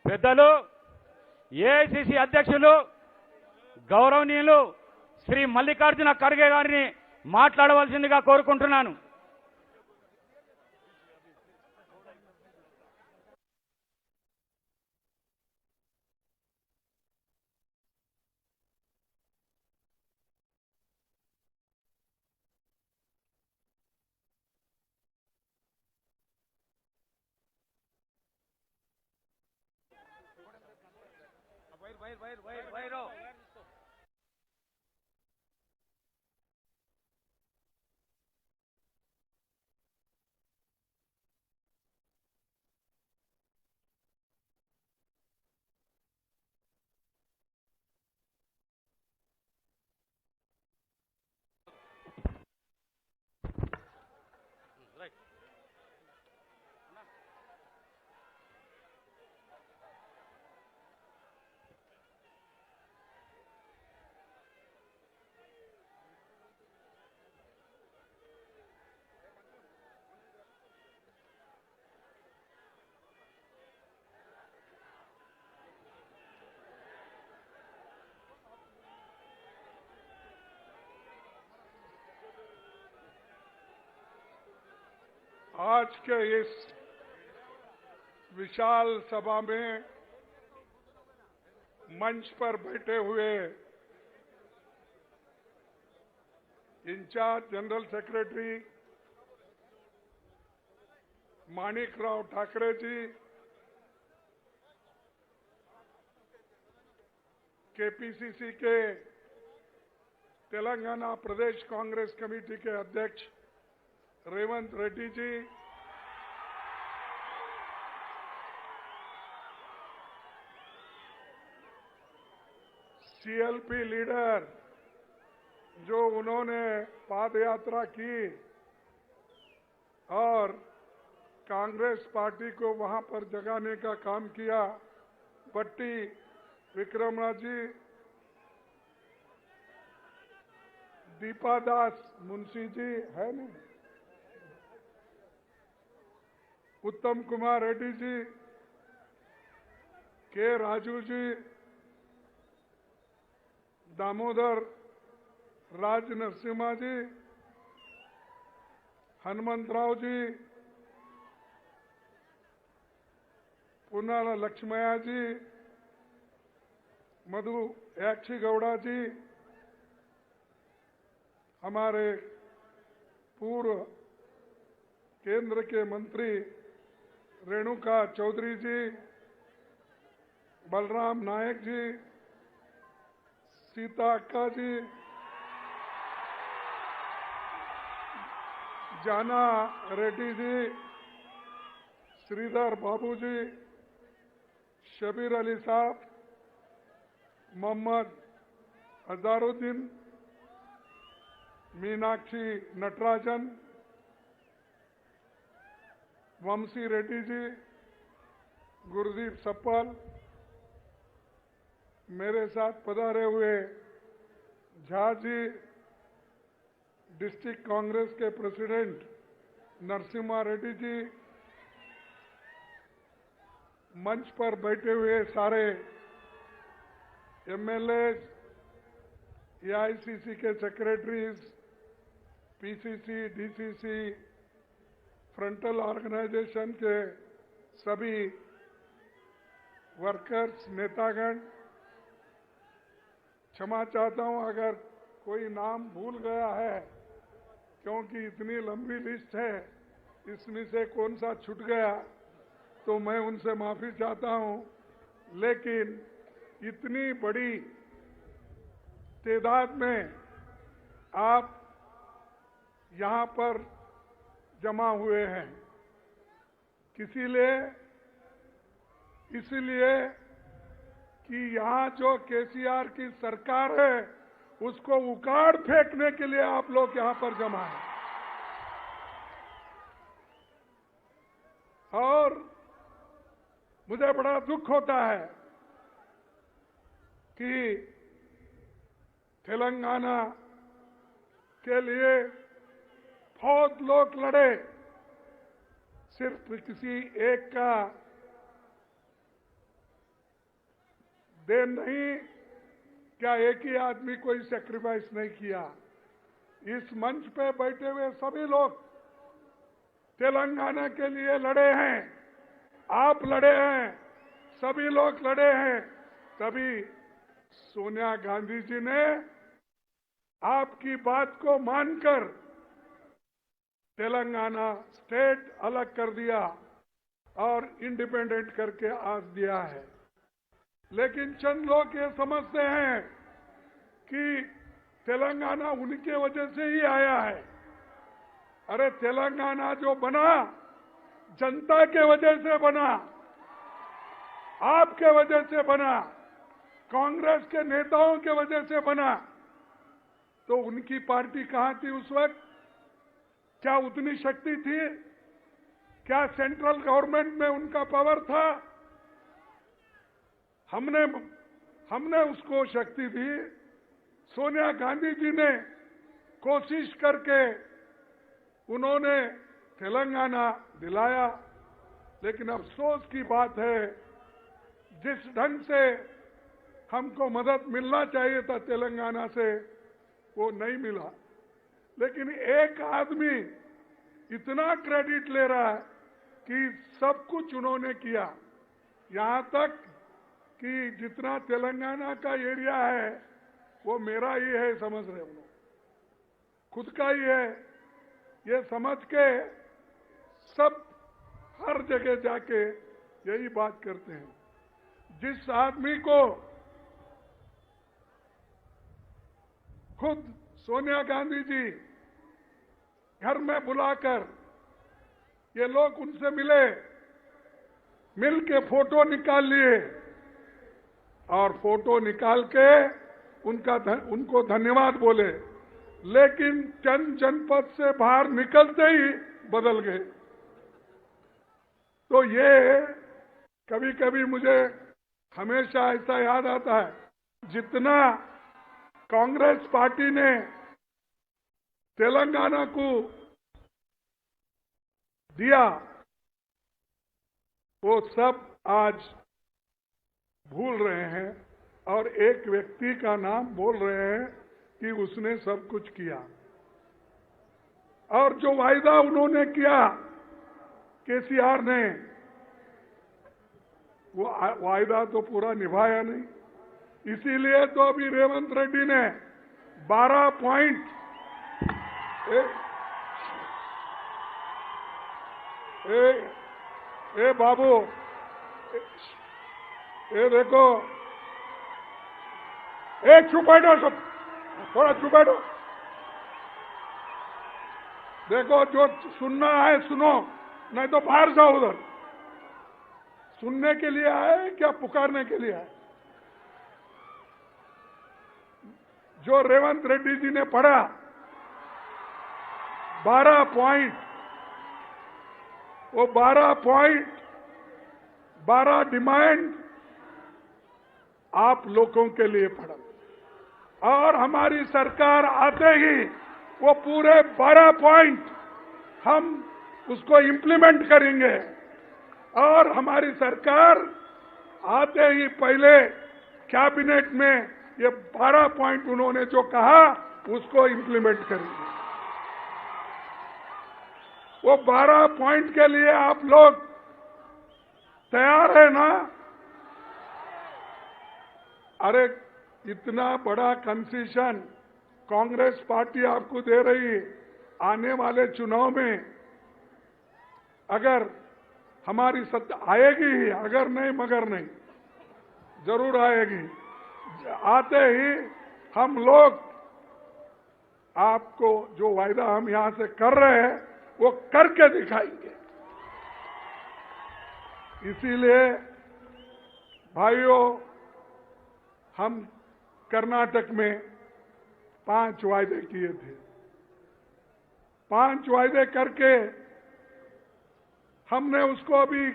[SPEAKER 4] పెద్దలు, ఏఐసిసి అధ్యక్షులు గౌరవనీయులు శ్రీ మల్లికార్జున ఖర్గే గారిని మాట్లాడవలసిందిగా కోరుకుంటున్నాను.
[SPEAKER 6] आज के इस विशाल सभा में मंच पर बैठे हुए incharge general secretary Manikrao Thakare ji, KPCC के तेलंगाना प्रदेश कांग्रेस कमेटी के अध्यक्ष रेवंत रेड्डी जी, सीएलपी लीडर जो उन्होंने पाद यात्रा की और कांग्रेस पार्टी को वहां पर जगाने का काम किया, पट्टी विक्रमराज जी, दीपादास मुंशी जी है ना, उत्तम कुमार रेड्डी जी, के राजू जी, दामोदर राज नरसिम्हा जी, हनुमंतराव जी, पुनाला लक्ष्मया जी, मधु याक्षी गौड़ा जी, हमारे पूर्व केंद्र के मंत्री रेणुका चौधरी जी, बलराम नायक जी, सीता अक्का जी,
[SPEAKER 7] जाना रेड्डी जी, श्रीधर बाबू जी, शबीर अली साहब, मोहम्मद अजहरुद्दीन, मीनाक्षी नटराजन, वंशी रेड्डी जी, गुरदीप सप्पल, मेरे साथ पधारे हुए झा जी, डिस्ट्रिक्ट कांग्रेस के प्रेसिडेंट नरसिम्हा रेड्डी जी, मंच पर बैठे हुए सारे एमएलए, एआईसीसी के secretaries, PCC, DCC, frontal organisation के सभी वर्कर्स, नेतागण, क्षमा चाहता हूं अगर कोई नाम भूल गया है, क्योंकि इतनी लंबी लिस्ट है, इसमें से कौन सा छूट गया तो मैं उनसे माफी चाहता हूं। लेकिन इतनी बड़ी तादाद में आप यहां पर जमा हुए हैं, इसलिए कि यहां जो केसीआर की सरकार है उसको उखाड़ फेंकने के लिए आप लोग यहां पर जमा हैं। और मुझे बड़ा दुख होता है कि तेलंगाना के लिए बहुत लोग लड़े, सिर्फ किसी एक का देन नहीं, क्या एक ही आदमी कोई सैक्रिफाइस नहीं किया। इस मंच पे बैठे हुए सभी लोग तेलंगाना के लिए लड़े हैं, आप लड़े हैं, सभी लोग लड़े हैं, तभी सोनिया गांधी जी ने आपकी बात को मानकर तेलंगाना स्टेट अलग कर दिया और इंडिपेंडेंट करके आज दिया है। लेकिन चंद लोग ये समझते हैं कि तेलंगाना उनके वजह से ही आया है। अरे तेलंगाना जो बना जनता के वजह से बना, आपके वजह से बना, कांग्रेस के नेताओं के वजह से बना। तो उनकी पार्टी कहां थी उस वक्त? क्या उतनी शक्ति थी? क्या सेंट्रल गवर्नमेंट में उनका पावर था? हमने उसको शक्ति दी। सोनिया गांधी जी ने कोशिश करके उन्होंने तेलंगाना दिलाया, लेकिन अफसोस की बात है जिस ढंग से हमको मदद मिलना चाहिए था तेलंगाना से वो नहीं मिला। लेकिन एक आदमी इतना क्रेडिट ले रहा है कि सब कुछ उन्होंने किया, यहां तक कि जितना तेलंगाना का एरिया है वो मेरा ही है, समझ रहे हो, खुद का ही है, ये समझ के सब हर जगह जाके यही बात करते हैं। जिस आदमी को खुद सोनिया गांधी जी घर में बुलाकर ये लोग उनसे मिल के फोटो निकाल लिए और फोटो निकाल के उनको धन्यवाद बोले, लेकिन चंद जनपद से बाहर निकलते ही बदल गए। तो ये कभी कभी मुझे हमेशा ऐसा याद आता है, जितना कांग्रेस पार्टी ने तेलंगाना को दिया वो सब आज भूल रहे हैं और एक व्यक्ति का नाम बोल रहे हैं कि उसने सब कुछ किया। और जो वायदा उन्होंने किया केसीआर ने, वो वायदा तो पूरा निभाया नहीं। इसीलिए तो अभी रेवंत रेड्डी ने 12 पॉइंट बाबू, देखो, चुप बैठो, सब थोड़ा चुप बैठो। देखो, जो सुनना है सुनो, नहीं तो बाहर जाओ उधर। सुनने के लिए आए क्या पुकारने के लिए आए? जो रेवंत रेड्डी जी ने पढ़ा 12 पॉइंट, वो 12 पॉइंट, 12 डिमांड आप लोगों के लिए पढ़ा, और हमारी सरकार आते ही वो पूरे 12 पॉइंट हम उसको इम्प्लीमेंट करेंगे। और हमारी सरकार आते ही पहले कैबिनेट में ये 12 पॉइंट उन्होंने जो कहा उसको इम्प्लीमेंट करेंगे। वो 12 पॉइंट के लिए आप लोग तैयार है ना? अरे इतना बड़ा कंसेशन कांग्रेस पार्टी आपको दे रही है। आने वाले चुनाव में अगर हमारी सत्ता आएगी ही, अगर नहीं मगर नहीं, जरूर आएगी। आते ही हम लोग आपको जो वायदा हम यहां से कर रहे हैं वो करके दिखाएंगे। इसीलिए भाइयों, हम कर्नाटक में 5 वायदे किए थे। 5 वायदे करके हमने उसको अभी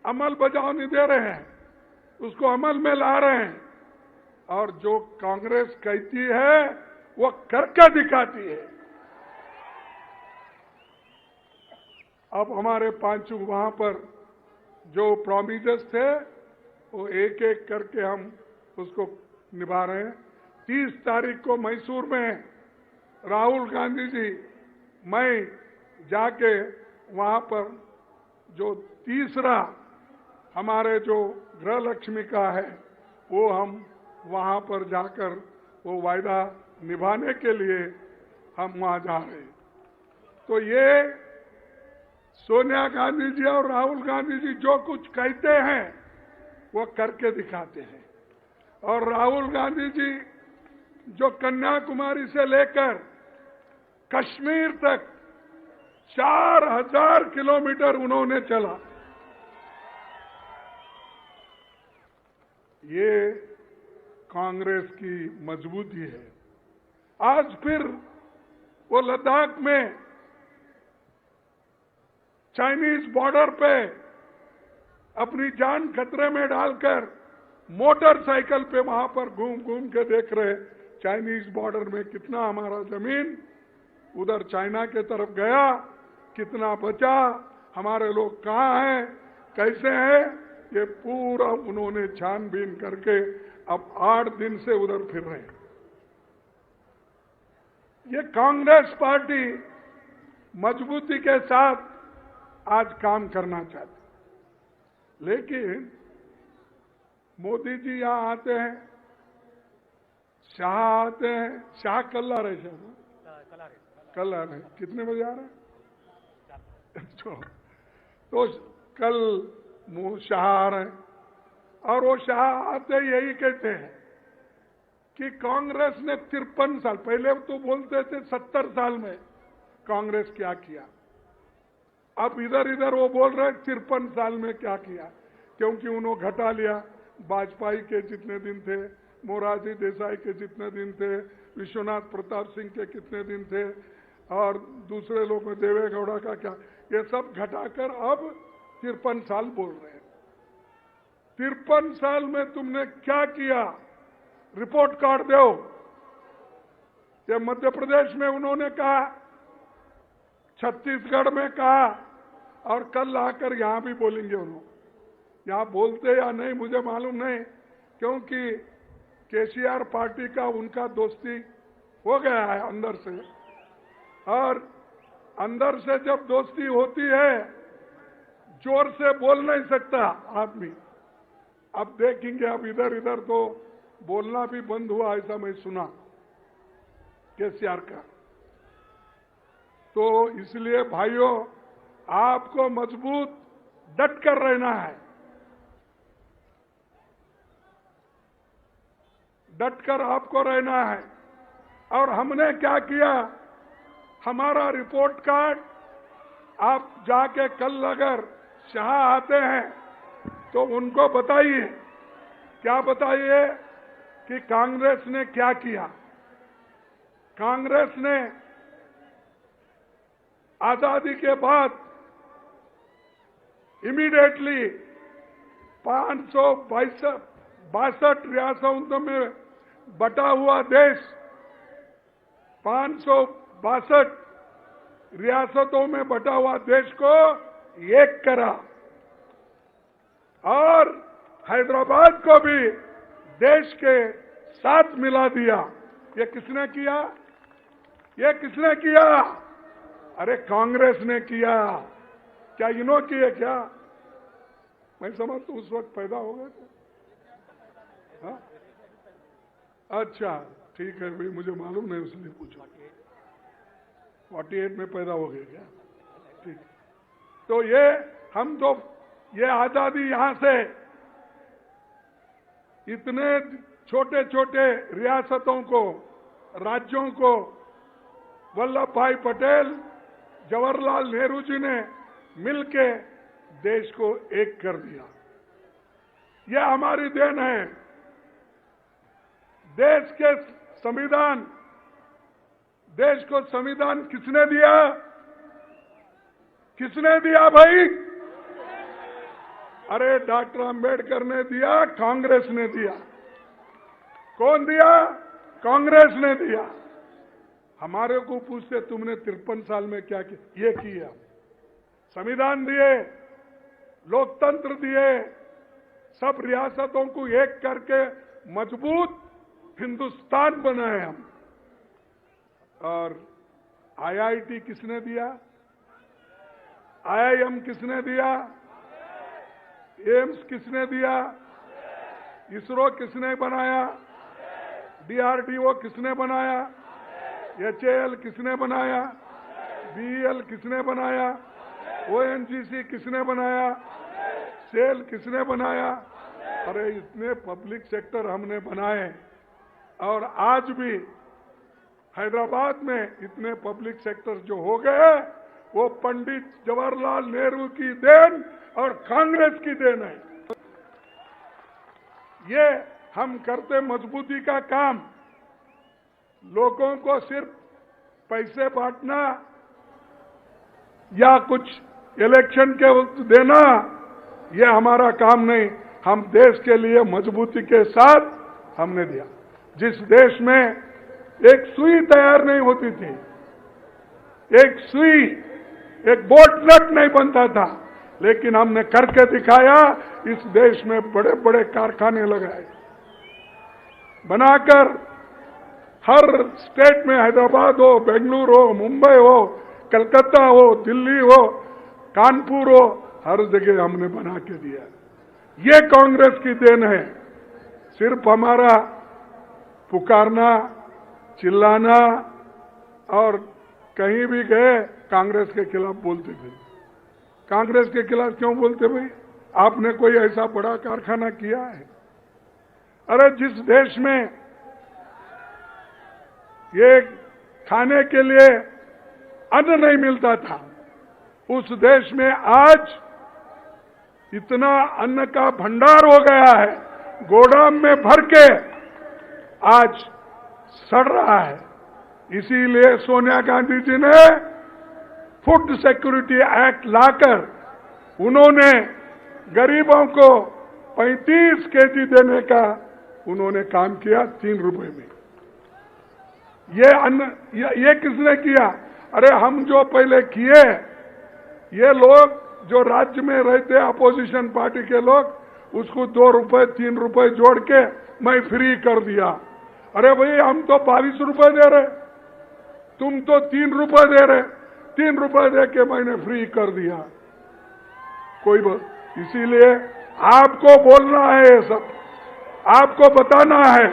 [SPEAKER 7] अमल बजावनी दे रहे हैं, उसको अमल में ला रहे हैं। और जो कांग्रेस कहती है वो करके दिखाती है। अब हमारे 5 वहां पर जो प्रोमिसेस थे वो एक एक करके हम उसको निभा रहे हैं। 30 तारीख को मैसूर में राहुल गांधी जी, मैं जाके वहां पर जो तीसरा हमारे जो गृह लक्ष्मी का है वो हम वहां पर जाकर वो वायदा निभाने के लिए हम वहां जा रहे हैं। तो ये सोनिया गांधी जी और राहुल गांधी जी जो कुछ कहते हैं वो करके दिखाते हैं। और राहुल गांधी जी जो कन्याकुमारी से लेकर कश्मीर तक 4000 किलोमीटर उन्होंने चला। ये कांग्रेस की मजबूती है। आज फिर वो लद्दाख में चाइनीज बॉर्डर पे अपनी जान खतरे में डालकर मोटरसाइकिल पे वहां पर घूम घूम के देख रहे चाइनीज बॉर्डर में कितना हमारा जमीन उधर चाइना के तरफ गया, कितना बचा, हमारे लोग कहाँ हैं, कैसे हैं, ये पूरा उन्होंने छानबीन करके अब 8 दिन से उधर फिर रहे हैं। ये कांग्रेस पार्टी मजबूती के साथ आज काम करना चाहती, लेकिन मोदी जी यहां आते हैं, शाह आते हैं। शाह कल आ रहे शाह कल आ रहे हैं, कितने बजे आ रहे हैं? तो कल शाह आ रहे हैं। और वो शाह आते यही कहते हैं कि कांग्रेस ने 53 साल, पहले तो बोलते थे 70 साल में कांग्रेस क्या किया, अब इधर इधर वो बोल रहे 53 साल में क्या किया, क्योंकि उन्होंने घटा लिया। वाजपेयी के जितने दिन थे, मोरारजी देसाई के जितने दिन थे, विश्वनाथ प्रताप सिंह के कितने दिन थे, और दूसरे लोग में देवेगौड़ा का क्या, ये सब घटाकर अब 53 साल बोल रहे हैं। 53 साल में तुमने क्या किया, रिपोर्ट कार्ड दो। ये मध्य प्रदेश में उन्होंने कहा, छत्तीसगढ़ में कहा, और कल आकर यहां भी बोलेंगे उन्होंने। यहां बोलते या नहीं मुझे मालूम नहीं, क्योंकि केसीआर पार्टी का उनका दोस्ती हो गया है अंदर से, और अंदर से जब दोस्ती होती है जोर से बोल नहीं सकता आदमी। अब देखेंगे, अब इधर इधर तो बोलना भी बंद हुआ, ऐसा मैं सुना केसीआर का। तो इसलिए भाइयों, आपको मजबूत डट कर रहना है, डट कर आपको रहना है। और हमने क्या किया, हमारा रिपोर्ट कार्ड आप जाके कल अगर शाह आते हैं तो उनको बताइए, क्या बताइए कि कांग्रेस ने क्या किया। कांग्रेस ने आजादी के बाद इमीडिएटली 562 रियासतों में बटा हुआ देश 562 रियासतों में बटा हुआ देश को एक करा और हैदराबाद को भी देश के साथ मिला दिया। ये किसने किया? ये किसने किया? अरे कांग्रेस ने किया। क्या इन्हों किए क्या? मैं समझता उस वक्त पैदा हो गए थे। हाँ? अच्छा ठीक है भाई, मुझे मालूम नहीं उसने पूछा। 48 में पैदा हो गए क्या? ठीक। तो ये हम तो ये आजादी यहां से इतने छोटे छोटे रियासतों को, राज्यों को वल्लभ भाई पटेल, जवाहरलाल नेहरू जी ने मिलके देश को एक कर दिया। यह हमारी देन है। देश के संविधान, देश को संविधान किसने दिया? किसने दिया भाई? अरे डॉक्टर अंबेडकर ने दिया, कांग्रेस ने दिया। कौन दिया? कांग्रेस ने दिया। हमारे को पूछते तुमने 53 साल में क्या किया? ये किया। संविधान दिए, लोकतंत्र दिए, सब रियासतों को एक करके मजबूत हिंदुस्तान बनाए हम। और आईआईटी किसने दिया? आईआईएम किसने दिया? एम्स किसने दिया? इसरो किसने बनाया? डीआरडीओ किसने बनाया? एचएएल किसने बनाया? बीईएल किसने बनाया? ओएनजीसी किसने बनाया? सेल किसने बनाया? अरे इतने पब्लिक सेक्टर हमने बनाए और आज भी हैदराबाद में इतने पब्लिक सेक्टर जो हो गए वो पंडित जवाहरलाल नेहरू की देन और कांग्रेस की देन है। ये हम करते मजबूती का काम। लोगों को सिर्फ पैसे बांटना या कुछ इलेक्शन के वक्त देना, यह हमारा काम नहीं। हम देश के लिए मजबूती के साथ हमने दिया। जिस देश में एक सुई तैयार नहीं होती थी, एक सुई, एक बोट नट नहीं बनता था, लेकिन हमने करके दिखाया। इस देश में बड़े बड़े कारखाने लगाए, बनाकर हर स्टेट में, हैदराबाद हो, बेंगलुरु हो, मुंबई हो, कलकत्ता हो, दिल्ली हो, कानपुर हो, हर जगह हमने बना के दिया। ये कांग्रेस की देन है। सिर्फ हमारा पुकारना, चिल्लाना और कहीं भी गए कांग्रेस के खिलाफ बोलते थे। कांग्रेस के खिलाफ क्यों बोलते भाई? आपने कोई ऐसा बड़ा कारखाना किया है? अरे जिस देश में ये खाने के लिए अन्न नहीं मिलता था, उस देश में आज इतना अन्न का भंडार हो गया है, गोदाम में भर के आज सड़ रहा है। इसीलिए सोनिया गांधी जी ने फूड सिक्योरिटी एक्ट लाकर उन्होंने गरीबों को 35 केजी देने का उन्होंने काम किया 3 रुपए में। ये अन्न ये किसने किया? अरे हम जो पहले किए, ये लोग जो राज्य में रहते अपोजिशन पार्टी के लोग, उसको 2 रुपए 3 रुपए जोड़ के मैं फ्री कर दिया। अरे भाई हम तो 22 रुपए दे रहे, तुम तो 3 रुपए दे रहे, 3 रुपए दे के मैंने फ्री कर दिया। कोई इसीलिए आपको बोलना है, ये सब आपको बताना है।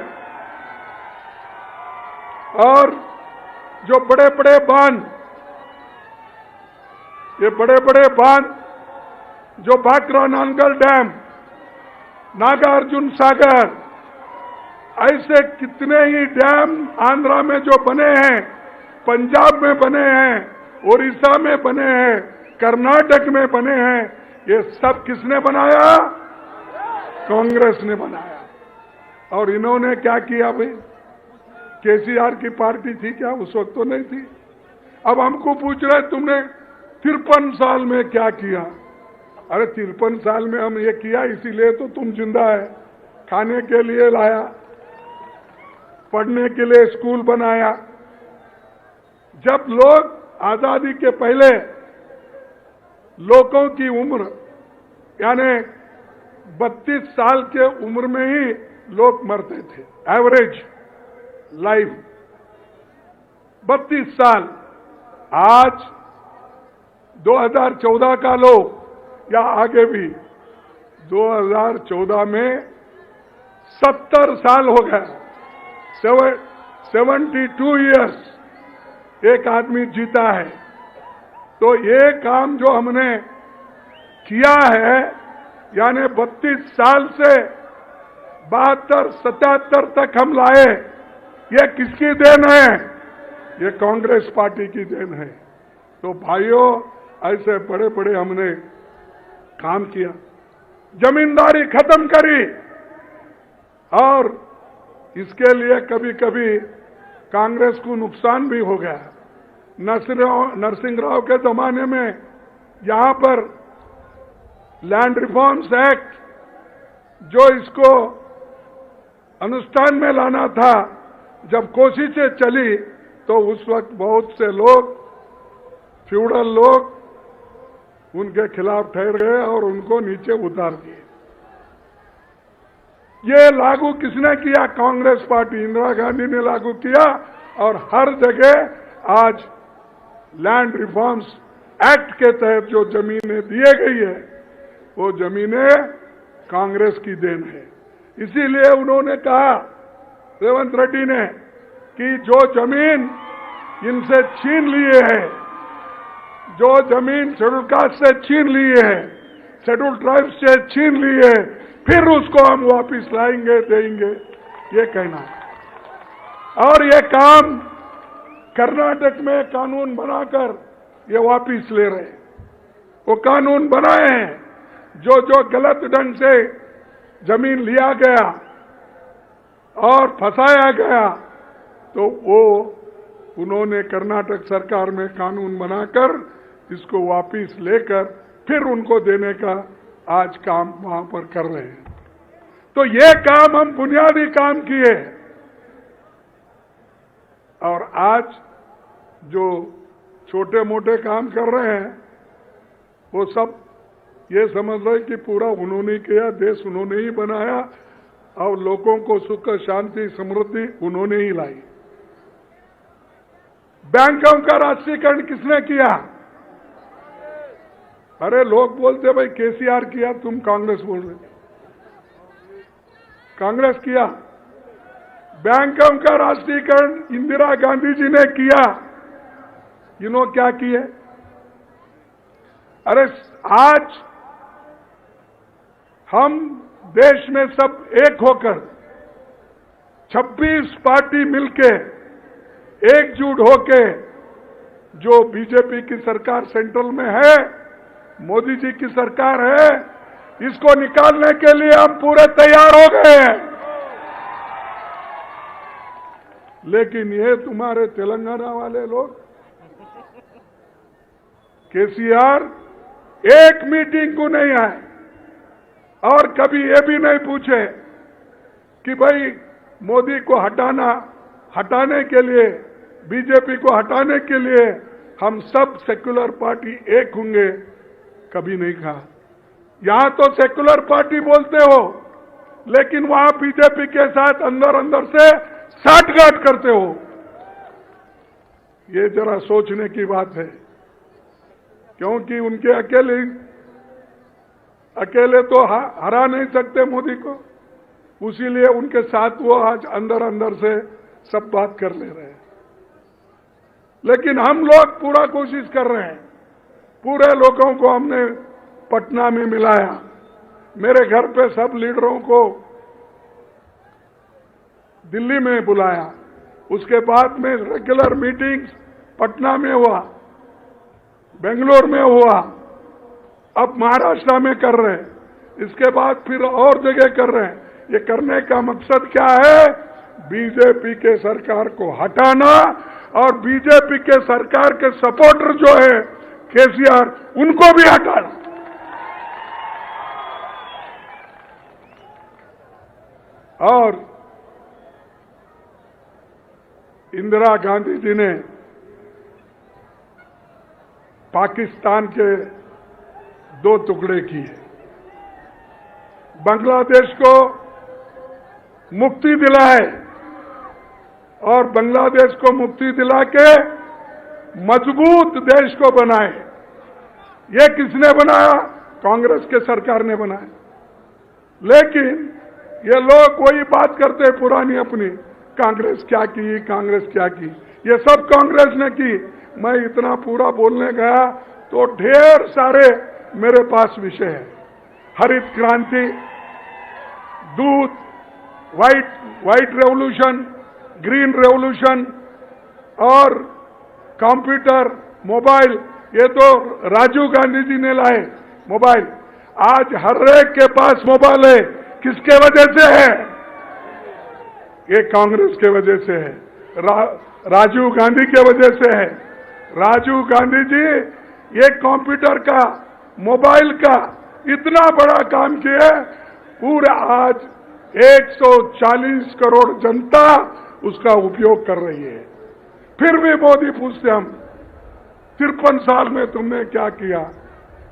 [SPEAKER 7] और जो बड़े बड़े बांध, ये बड़े बड़े बांध जो भाखरा नानगल डैम, नागार्जुन सागर, ऐसे कितने ही डैम आंध्रा में जो बने हैं, पंजाब में बने हैं, उड़ीसा में बने हैं, कर्नाटक में बने हैं, ये सब किसने बनाया? कांग्रेस ने बनाया। और इन्होंने क्या किया भाई? केसीआर की पार्टी थी क्या? उस वक्त तो नहीं थी। अब हमको पूछ रहे तुमने 53 साल में क्या किया? अरे 53 साल में हम ये किया इसीलिए तो तुम जिंदा है। खाने के लिए लाया, पढ़ने के लिए स्कूल बनाया। जब लोग आजादी के पहले लोगों की उम्र यानी 32 साल के उम्र में ही लोग मरते थे, एवरेज लाइफ 32 साल। आज 2014 का लो या आगे भी 2014 में 70 साल हो गया, 72 इयर्स एक आदमी जीता है। तो ये काम जो हमने किया है यानी 32 साल से 72-77 तक हम लाए, ये किसकी देन है? ये कांग्रेस पार्टी की देन है। तो भाइयों ऐसे बड़े बड़े हमने काम किया, जमींदारी खत्म करी, और इसके लिए कभी कभी कांग्रेस को नुकसान भी हो गया। नरसिंह राव के जमाने में यहां पर लैंड रिफॉर्म्स एक्ट जो इसको अनुष्ठान में लाना था, जब कोशिशें चली तो उस वक्त बहुत से लोग, फ्यूडल लोग, उनके खिलाफ ठहर गए और उनको नीचे उतार दिए। ये लागू किसने किया? कांग्रेस पार्टी, इंदिरा गांधी ने लागू किया। और हर जगह आज लैंड रिफॉर्म्स एक्ट के तहत जो जमीनें दिए गई है वो जमीनें कांग्रेस की देन है। इसीलिए उन्होंने कहा, रेवंत रेड्डी ने, कि जो जमीन इनसे छीन लिए है, जो जमीन शेड्यूल कास्ट से छीन लिए है, शेड्यूल ट्राइब्स से छीन लिए, फिर उसको हम वापस लाएंगे, देंगे, ये कहना। और ये काम कर्नाटक में कानून बनाकर ये वापस ले रहे। वो कानून बनाए हैं, जो जो गलत ढंग से जमीन लिया गया और फंसाया गया, तो वो उन्होंने कर्नाटक सरकार में कानून बनाकर इसको वापस लेकर फिर उनको देने का आज काम वहां पर कर रहे हैं। तो ये काम हम बुनियादी काम किए। और आज जो छोटे मोटे काम कर रहे हैं वो सब ये समझ रहे कि पूरा उन्होंने किया, देश उन्होंने ही बनाया और लोगों को सुख, शांति, समृद्धि उन्होंने ही लाई। बैंकों का राष्ट्रीयकरण किसने किया? अरे लोग बोलते भाई केसीआर किया, तुम कांग्रेस बोल रहे। कांग्रेस किया। बैंकों का राष्ट्रीयकरण इंदिरा गांधी जी ने किया। इन्होंने क्या किए? अरे आज हम देश में सब एक होकर 26 पार्टी मिलके एकजुट होके जो बीजेपी की सरकार सेंट्रल में है, मोदी जी की सरकार है, इसको निकालने के लिए हम पूरे तैयार हो गए हैं। लेकिन ये तुम्हारे तेलंगाना वाले लोग, केसीआर एक मीटिंग को नहीं आए और कभी ये भी नहीं पूछे कि भाई मोदी को हटाने के लिए, बीजेपी को हटाने के लिए हम सब सेक्युलर पार्टी एक होंगे, कभी नहीं कहा। यहां तो सेक्युलर पार्टी बोलते हो, लेकिन वहां बीजेपी के साथ अंदर अंदर से साठगांठ करते हो। ये जरा सोचने की बात है, क्योंकि उनके अकेले तो हरा नहीं सकते मोदी को, उसीलिए उनके साथ वो आज अंदर अंदर से सब बात कर ले रहे हैं। लेकिन हम लोग पूरा कोशिश कर रहे हैं। पूरे लोगों को हमने पटना में मिलाया, मेरे घर पे सब लीडरों को दिल्ली में बुलाया, उसके बाद में रेगुलर मीटिंग्स पटना में हुआ, बेंगलोर में हुआ, अब महाराष्ट्र में कर रहे हैं, इसके बाद फिर और जगह कर रहे हैं। ये करने का मकसद क्या है? बीजेपी के सरकार को हटाना और बीजेपी के सरकार के सपोर्टर जो है केसीआर, उनको भी हटाना। और इंदिरा गांधी जी ने पाकिस्तान के 2 टुकड़े किए, बांग्लादेश को मुक्ति दिलाए और बांग्लादेश को मुक्ति दिला के मजबूत देश को बनाए। ये किसने बनाया? कांग्रेस के सरकार ने बनाया। लेकिन ये लोग वही बात करते पुरानी अपनी, कांग्रेस क्या की, कांग्रेस क्या की। ये सब कांग्रेस ने की। मैं इतना पूरा बोलने गया तो ढेर सारे मेरे पास विषय है। हरित क्रांति, दूध, व्हाइट रेवोल्यूशन, ग्रीन रेवोल्यूशन और कंप्यूटर, मोबाइल, ये तो राजीव गांधी जी ने लाए मोबाइल। आज हर एक के पास मोबाइल है, किसके वजह से है? ये कांग्रेस के वजह से है, राजीव गांधी के वजह से है। राजीव गांधी जी ये कंप्यूटर का, मोबाइल का इतना बड़ा काम किया, पूरा आज 140 करोड़ जनता उसका उपयोग कर रही है। फिर भी मोदी पूछते हम 53 साल में तुमने क्या किया?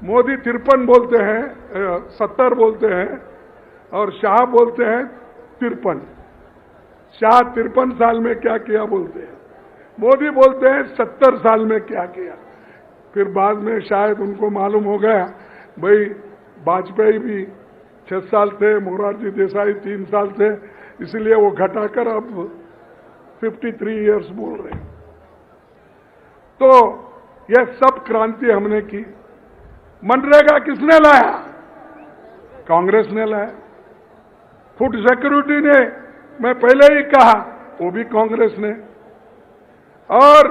[SPEAKER 7] मोदी 53 बोलते हैं, 70 बोलते हैं और शाह बोलते हैं 53। शाह 53 साल में क्या किया बोलते हैं, मोदी बोलते हैं 70 साल में क्या किया। फिर बाद में शायद उनको मालूम हो गया भाई वाजपेयी भी 6 साल थे, मोरारजी देसाई 3 साल थे, इसलिए वो घटाकर अब 53 इयर्स बोल रहे हैं। तो यह सब क्रांति हमने की। मनरेगा किसने लाया? कांग्रेस ने लाया। फूड सिक्योरिटी ने, मैं पहले ही कहा, वो भी कांग्रेस ने। और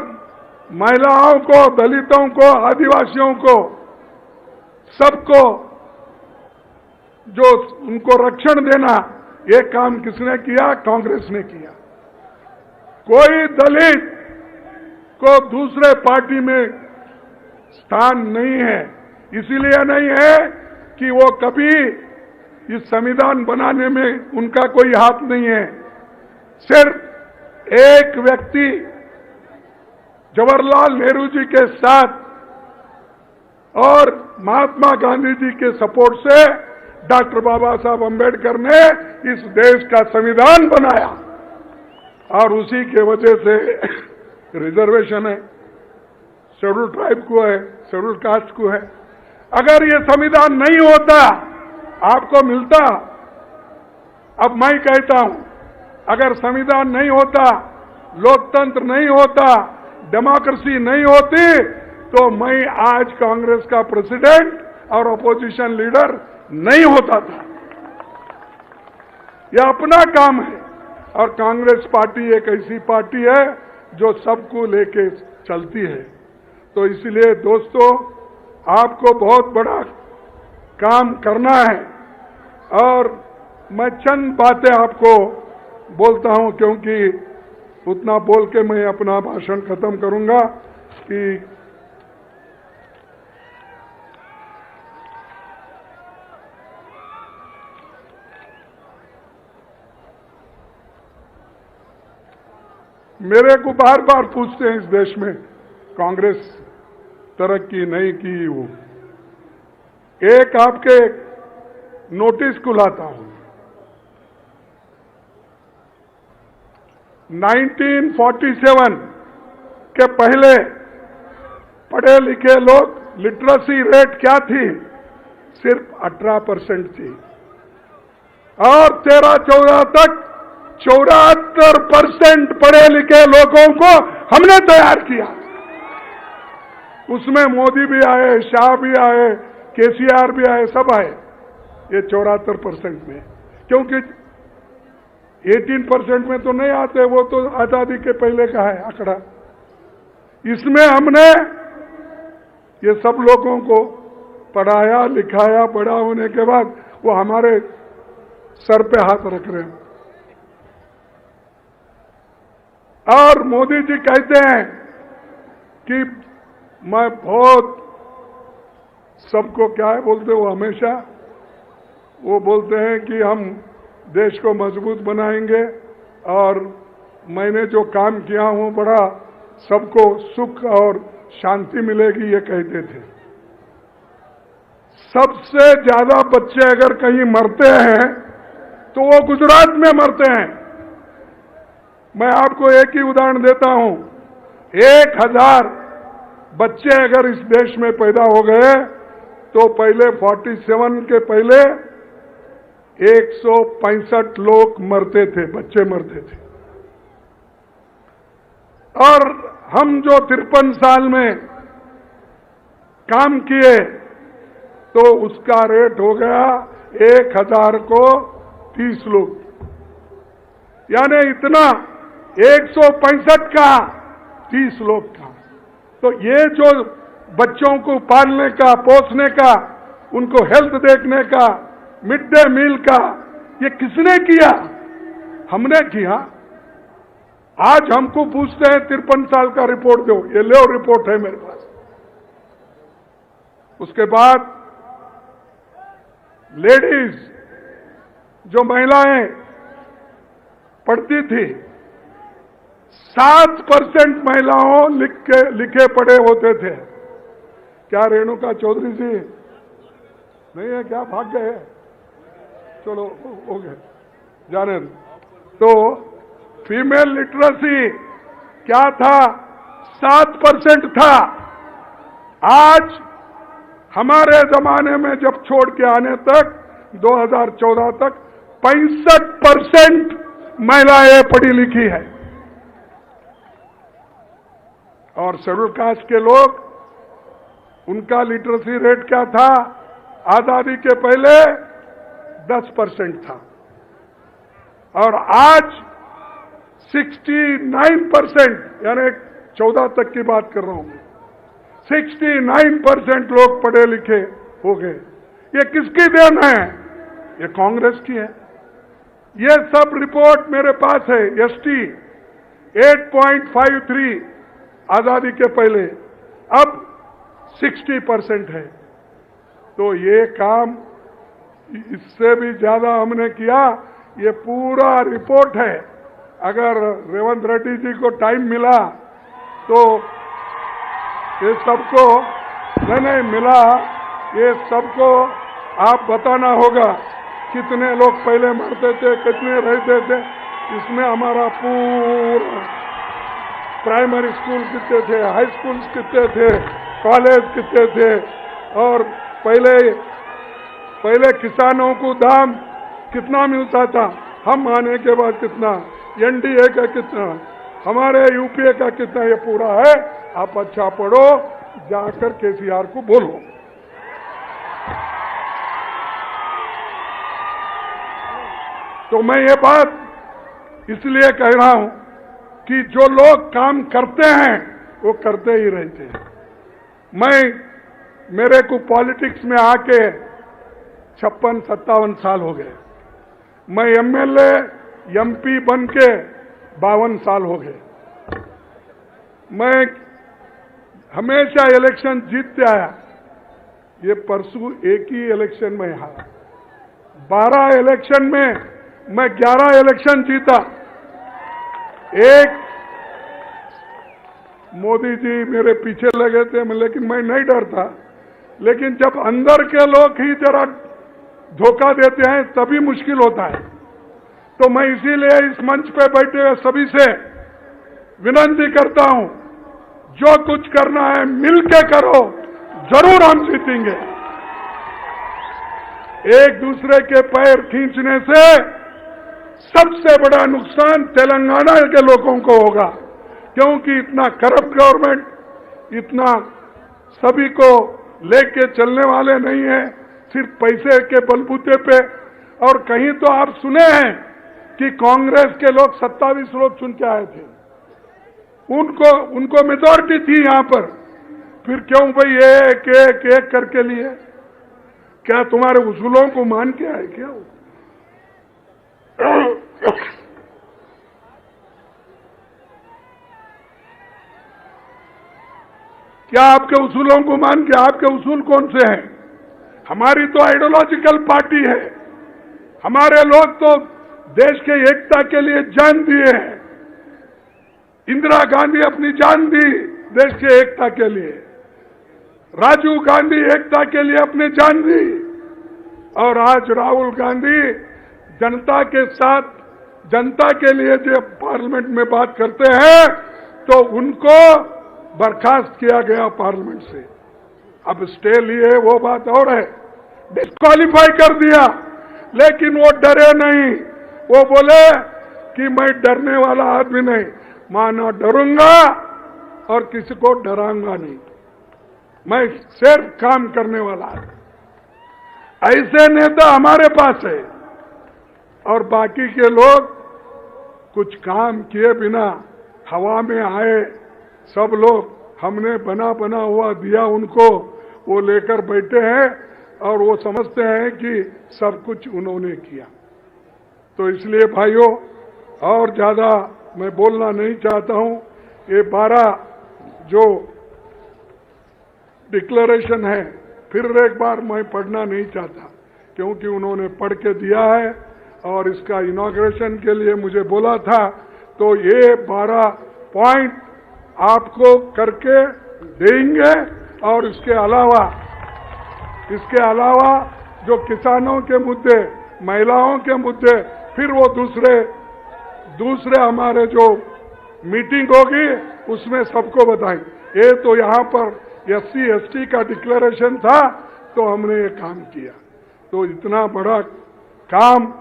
[SPEAKER 7] महिलाओं को, दलितों को, आदिवासियों को, सबको जो उनको रक्षण देना, ये काम किसने किया? कांग्रेस ने किया। कोई दलित को दूसरे पार्टी में स्थान नहीं है, इसीलिए नहीं है कि वो कभी इस संविधान बनाने में उनका कोई हाथ नहीं है। सिर्फ एक व्यक्ति जवाहरलाल नेहरू जी के साथ और महात्मा गांधी जी के सपोर्ट से डॉक्टर बाबा साहब अम्बेडकर ने इस देश का संविधान बनाया और उसी के वजह से रिजर्वेशन है, शेड्यूल ट्राइब को है, शेड्यूल कास्ट को है। अगर ये संविधान नहीं होता, आपको मिलता। अब मैं कहता हूं, अगर संविधान नहीं होता, लोकतंत्र नहीं होता, डेमोक्रेसी नहीं होती, तो मैं आज कांग्रेस का प्रेसिडेंट और अपोजिशन लीडर नहीं होता था। यह अपना काम है और कांग्रेस पार्टी एक ऐसी पार्टी है जो सबको लेके चलती है। तो इसलिए दोस्तों, आपको बहुत बड़ा काम करना है और मैं चंद बातें आपको बोलता हूं, क्योंकि उतना बोल के मैं अपना भाषण खत्म करूंगा कि मेरे को बार बार पूछते हैं इस देश में कांग्रेस तरक्की नहीं की। वो एक आपके नोटिस को लाता हूं, 1947 के पहले पढ़े लिखे लोग, लिटरेसी रेट क्या थी? सिर्फ 18% थी और 13-14 तक 74% पढ़े लिखे लोगों को हमने तैयार किया। उसमें मोदी भी आए, शाह भी आए, केसीआर भी आए, सब आए ये 74% में, क्योंकि 18% में तो नहीं आते, वो तो आजादी के पहले का है आंकड़ा। इसमें हमने ये सब लोगों को पढ़ाया लिखाया, बड़ा होने के बाद वो हमारे सर पे हाथ रख रहे हैं। और मोदी जी कहते हैं कि मैं बहुत सबको क्या है बोलते, वो हमेशा वो बोलते हैं कि हम देश को मजबूत बनाएंगे और मैंने जो काम किया हूं बड़ा सबको सुख और शांति मिलेगी, ये कहते थे। सबसे ज्यादा बच्चे अगर कहीं मरते हैं तो वो गुजरात में मरते हैं। मैं आपको एक ही उदाहरण देता हूं, 1000 बच्चे अगर इस देश में पैदा हो गए तो पहले 47 के पहले 165 लोग मरते थे, बच्चे मरते थे। और हम जो 53 साल में काम किए तो उसका रेट हो गया 1000 को 30 लोग, यानी इतना 165 का 30 लोग था। तो ये जो बच्चों को पालने का, पोसने का, उनको हेल्थ देखने का, मिड डे मील का, ये किसने किया? हमने किया। आज हमको पूछते हैं 53 साल का रिपोर्ट दो, ये लो रिपोर्ट है मेरे पास। उसके बाद लेडीज, जो महिलाएं पढ़ती थी, 7% महिलाओं लिखे पढ़े होते थे। क्या रेणुका चौधरी जी नहीं है क्या? भाग गए? चलो हो गए, जाने दो। तो फीमेल लिटरेसी क्या था? 7% था। आज हमारे जमाने में जब छोड़ के आने तक 2014 तक 65% महिलाएं पढ़ी लिखी है। और शेड्यूल कास्ट के लोग, उनका लिटरेसी रेट क्या था? आजादी के पहले 10% था और आज 69%, यानी 14 तक की बात कर रहा हूं, 69% लोग पढ़े लिखे हो गए। ये किसकी देन है? ये कांग्रेस की है। ये सब रिपोर्ट मेरे पास है। एसटी 8.53 आजादी के पहले, अब 60% है। तो ये काम इससे भी ज्यादा हमने किया। ये पूरा रिपोर्ट है। अगर रेवंत रेड्डी जी को टाइम मिला तो ये सबको नहीं मिला, ये सबको आप बताना होगा कितने लोग पहले मरते थे, कितने रहते थे। इसमें हमारा पूरा प्राइमरी स्कूल कितने थे, हाई स्कूल कितने थे, कॉलेज कितने थे, और पहले किसानों को दाम कितना मिलता था, हम आने के बाद कितना, एनडीए का कितना, हमारे यूपीए का कितना, ये पूरा है। आप अच्छा पढ़ो, जाकर केसीआर को बोलो। तो मैं ये बात इसलिए कह रहा हूं कि जो लोग काम करते हैं वो करते ही रहते हैं। मेरे को पॉलिटिक्स में आके 56-57 साल हो गए। मैं एमएलए एमपी बन के 52 साल हो गए। मैं हमेशा इलेक्शन जीतते आया। ये परसों एक ही इलेक्शन में हारा। 12 इलेक्शन में मैं 11 इलेक्शन जीता। एक मोदी जी मेरे पीछे लगे थे, लेकिन मैं नहीं डरता। लेकिन जब अंदर के लोग ही जरा धोखा देते हैं तभी मुश्किल होता है। तो मैं इसीलिए इस मंच पे बैठे हुए सभी से विनती करता हूं, जो कुछ करना है मिलके करो, जरूर हम जीतेंगे। एक दूसरे के पैर खींचने से सबसे बड़ा नुकसान तेलंगाना के लोगों को होगा, क्योंकि इतना करप्ट गवर्नमेंट, इतना सभी को लेके चलने वाले नहीं है, सिर्फ पैसे के बलबूते पे। और कहीं तो आप सुने हैं कि कांग्रेस के लोग 27 लोग चुन के आए थे। उनको मेजॉरिटी थी यहाँ पर, फिर क्यों भाई एक एक एक करके लिए? क्या तुम्हारे उसूलों को मान के आए क्या? क्या आपके उसूलों को मान के? आपके उसूल कौन से हैं? हमारी तो आइडियोलॉजिकल पार्टी है। हमारे लोग तो देश के एकता के लिए जान दिए हैं। इंदिरा गांधी अपनी जान दी देश के एकता के लिए, राजीव गांधी एकता के लिए अपनी जान दी, और आज राहुल गांधी जनता के साथ, जनता के लिए जब पार्लियामेंट में बात करते हैं तो उनको बर्खास्त किया गया पार्लियामेंट से। अब स्टे लिए वो बात और है, डिस्क्वालीफाई कर दिया, लेकिन वो डरे नहीं। वो बोले कि मैं डरने वाला आदमी नहीं, मैं ना डरूंगा और किसी को डराऊंगा नहीं, मैं सिर्फ काम करने वाला आदमी। ऐसे नेता हमारे पास है, और बाकी के लोग कुछ काम किए बिना हवा में आए, सब लोग हमने बना हुआ दिया उनको, वो लेकर बैठे हैं और वो समझते हैं कि सब कुछ उन्होंने किया। तो इसलिए भाइयों, और ज्यादा मैं बोलना नहीं चाहता हूं। ये 12 जो डिक्लेरेशन है, फिर एक बार मैं पढ़ना नहीं चाहता, क्योंकि उन्होंने पढ़ के दिया है और इसका इनॉग्रेशन के लिए मुझे बोला था। तो ये 12 पॉइंट आपको करके देंगे, और इसके अलावा जो किसानों के मुद्दे, महिलाओं के मुद्दे, फिर वो दूसरे हमारे जो मीटिंग होगी उसमें सबको बताएंगे। ये तो यहाँ पर SC ST का डिक्लेरेशन था, तो हमने ये काम किया। तो इतना बड़ा काम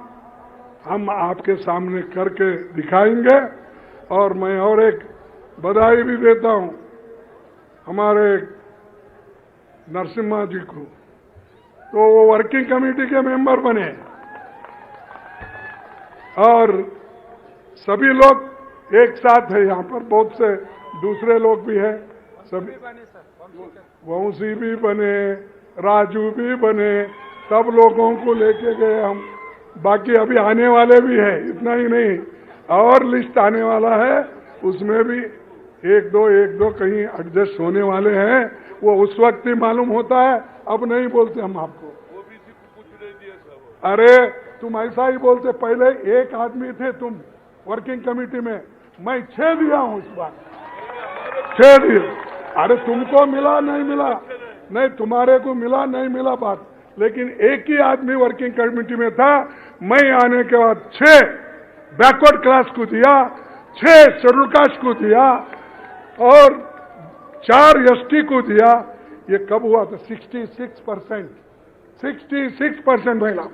[SPEAKER 7] हम आपके सामने करके दिखाएंगे। और मैं और एक बधाई भी देता हूं हमारे नरसिम्हा जी को, तो वो वर्किंग कमेटी के मेंबर बने, और सभी लोग एक साथ है। यहाँ पर बहुत से दूसरे लोग भी हैं, सभी वंशी भी बने, राजू भी बने, सब लोगों को लेके गए हम। बाकी अभी आने वाले भी है, इतना ही नहीं, और लिस्ट आने वाला है, उसमें भी एक दो कहीं एडजस्ट होने वाले हैं। वो उस वक्त ही मालूम होता है, अब नहीं बोलते हम आपको। अरे तुम ऐसा ही बोलते, पहले एक आदमी थे तुम वर्किंग कमेटी में, मैं 6 दिया हूं इस बार, 6 दिए। अरे तुमको मिला नहीं मिला, नहीं तुम्हारे को मिला नहीं मिला बात, लेकिन एक ही आदमी वर्किंग कमेटी में था। मैं आने के बाद 6 बैकवर्ड क्लास को दिया, 6 शेड्यूल कास्ट को दिया, और 4 ST को दिया। ये कब हुआ था? 66% महिला।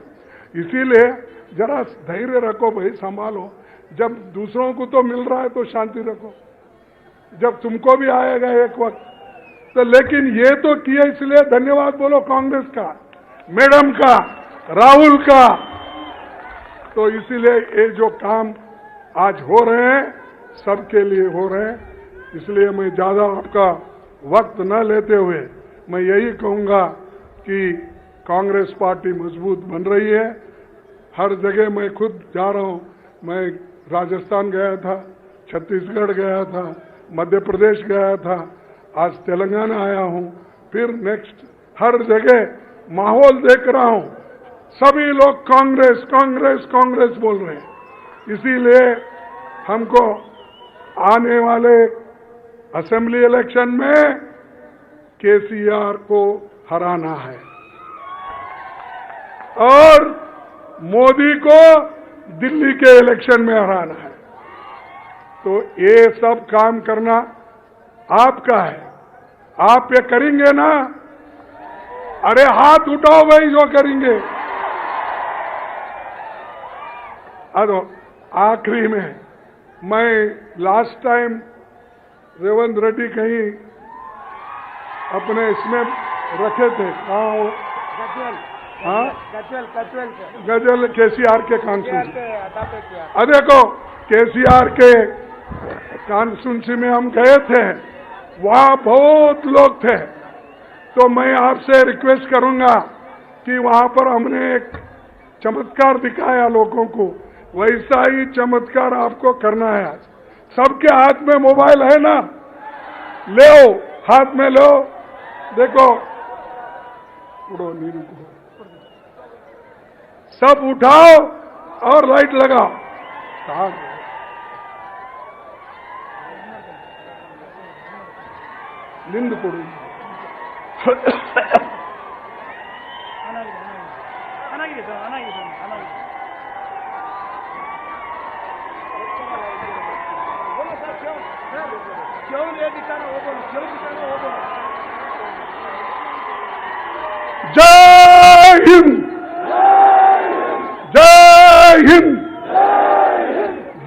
[SPEAKER 7] इसीलिए जरा धैर्य रखो भाई, संभालो। जब दूसरों को तो मिल रहा है तो शांति रखो, जब तुमको भी आएगा एक वक्त तो। लेकिन ये तो किया, इसलिए धन्यवाद बोलो कांग्रेस का, मैडम का, राहुल का। तो इसीलिए ये जो काम आज हो रहे हैं सबके लिए हो रहे हैं। इसलिए मैं ज्यादा आपका वक्त न लेते हुए मैं यही कहूंगा कि कांग्रेस पार्टी मजबूत बन रही है। हर जगह मैं खुद जा रहा हूं, मैं राजस्थान गया था, छत्तीसगढ़ गया था, मध्य प्रदेश गया था, आज तेलंगाना आया हूं, फिर नेक्स्ट हर जगह माहौल देख रहा हूं, सभी लोग कांग्रेस कांग्रेस कांग्रेस बोल रहे हैं। इसीलिए हमको आने वाले असेंबली इलेक्शन में केसीआर को हराना है और मोदी को दिल्ली के इलेक्शन में हराना है। तो ये सब काम करना आपका है, आप ये करेंगे ना? अरे हाथ उठाओ भाई जो करेंगे। अरे आखिरी में मैं लास्ट टाइम रेवंत रेड्डी कहीं अपने इसमें रखे थे, हाँ गजल केसीआर के कांस्टिट्यूंसी। देखो केसीआर के कॉन्स्टिट्यूंसी में हम गए थे, वहां बहुत लोग थे। तो मैं आपसे रिक्वेस्ट करूंगा कि वहां पर हमने एक चमत्कार दिखाया लोगों को, वैसा ही चमत्कार आपको करना है। सबके हाथ में मोबाइल है ना? ले हाथ में लो, देखो, उड़ो नीरू को, सब उठाओ और लाइट लगाओ। निंद पड़ी जय हिंद, जय हिंद,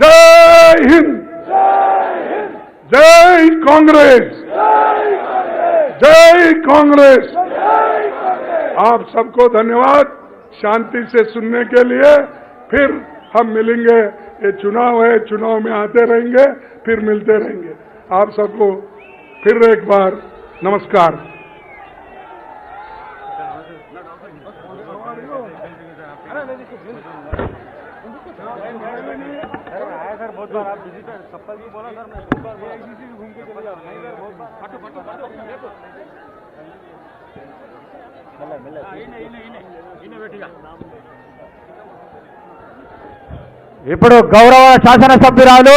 [SPEAKER 7] जय हिंद, जय कांग्रेस, जय कांग्रेस। आप सबको धन्यवाद शांति से सुनने के लिए। फिर हम मिलेंगे, ये चुनाव है, चुनाव में आते रहेंगे, फिर मिलते रहेंगे। आप सबको फिर एक बार नमस्कार।
[SPEAKER 4] ఇప్పుడు గౌరవ శాసనసభ్యురాలు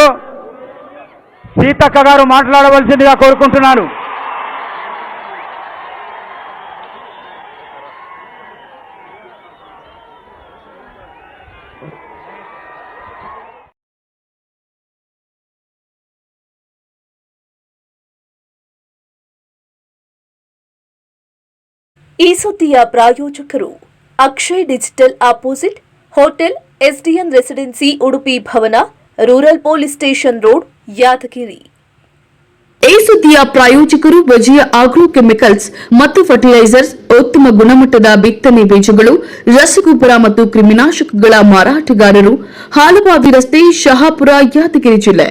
[SPEAKER 4] సీతక్క గారు మాట్లాడవలసిందిగా కోరుకుంటున్నాను.
[SPEAKER 8] ಈ ಸುದ್ದಿಯ ಪ್ರಾಯೋಜಕರು Akshay digital opposite hotel SDN residency Udupi Bhavan, rural police station road, Yadgiri.
[SPEAKER 9] ಈ ಸುದ್ದಿಯ ಪ್ರಾಯೋಜಕರು ವಿಜಯ ಆಗ್ರೋ ಕೆಮಿಕಲ್ಸ್ ಮತ್ತು ಫರ್ಟಿಲೈಸರ್ಸ್, ಉತ್ತಮ ಗುಣಮಟ್ಟದ ಬಿತ್ತನೆ ಬೀಜಗಳು, ರಸಗೊಬ್ಬರ ಮತ್ತು ಕ್ರಿಮಿನಾಶಕಗಳ ಮಾರಾಟಗಾರರು, ಹಾಲುವಾವಿ ರಸ್ತೆ, ಶಹಾಪುರ, ಯಾದಗಿರಿ ಜಿಲ್ಲೆ.